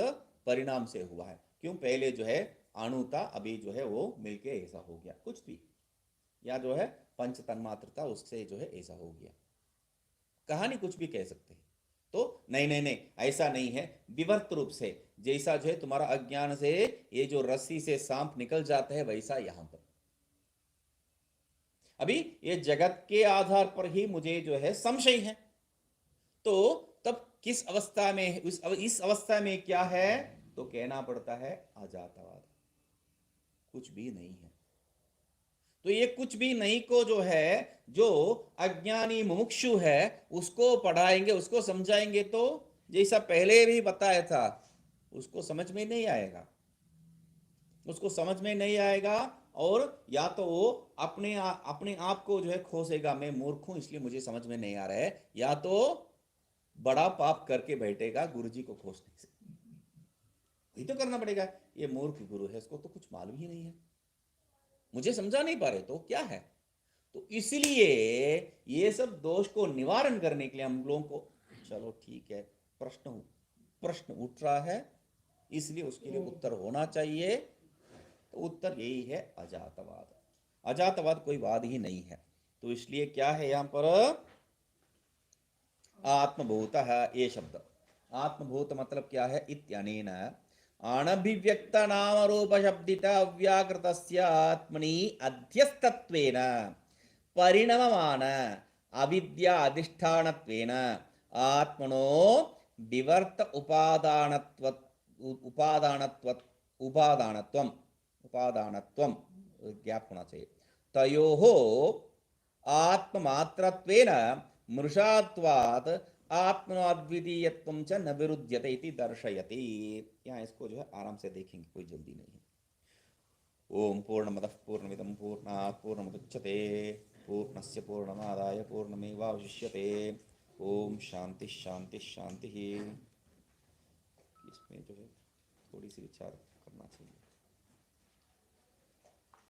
Speaker 1: परिणाम से हुआ है। क्यों? पहले जो है अणु था, अभी जो है वो मिलके ऐसा हो गया कुछ भी, या जो है पंच तन्मात्र था, उससे जो है ऐसा हो गया। कहानी कुछ भी कह सकते हैं। तो नहीं नहीं नहीं, ऐसा नहीं है। विवर्त रूप से जैसा जो है तुम्हारा अज्ञान से ये जो रस्सी से सांप निकल जाता है, वैसा यहां पर अभी ये जगत के आधार पर ही मुझे जो है संशय है। तो तब किस अवस्था में, इस अवस्था में क्या है? तो कहना पड़ता है अजातवाद, कुछ भी नहीं है। तो ये कुछ भी नहीं को जो है, जो अज्ञानी मुमुक्षु है उसको पढ़ाएंगे, उसको समझाएंगे, तो जैसा पहले भी बताया था, उसको समझ में नहीं आएगा। उसको समझ में नहीं आएगा, और या तो वो अपने आप को जो है खोसेगा, मैं मूर्ख हूं इसलिए मुझे समझ में नहीं आ रहा है, या तो बड़ा पाप करके बैठेगा गुरुजी को खोसने से। वही तो करना पड़ेगा। ये मूर्ख गुरु है, इसको तो कुछ मालूम ही नहीं है, मुझे समझा नहीं पा रहे, तो क्या है? तो इसलिए ये सब दोष को निवारण करने के लिए हम लोगों को, चलो ठीक है, प्रश्न उठ रहा है, इसलिए उसके लिए उत्तर होना चाहिए। तो उत्तर यही है, अजातवाद। अजातवाद कोई वाद ही नहीं है। तो इसलिए क्या है यहां पर? आत्मभूत है ये शब्द। आत्मभूत मतलब क्या है? इत्यनेन अनभिव्यक्त नाम रूप शब्दित अव्याकृतस्य आत्मनि अध्यस्तत्वेन परिणममान अविद्या अधिष्ठानत्वेन आत्मनो विवर्त उपादानत्वम उपादानत्वम ज्ञाप होना चाहिए। तयोः आत्ममात्रत्वेन मृषात्वात् आत्मनाद्वितीयत्वं च न विरुध्यते इति दर्शयति। यहाँ इसको जो है आराम से देखेंगे, कोई जल्दी नहीं है। ओम पूर्णमदः पूर्णमिदं पूर्णात् पूर्णमुदच्यते पूर्णस्य पूर्णमादाय पूर्णमेवावशिष्यते। ओम शांति शांति शांति। इसमें जो है थोड़ी सी विचार करना चाहिए।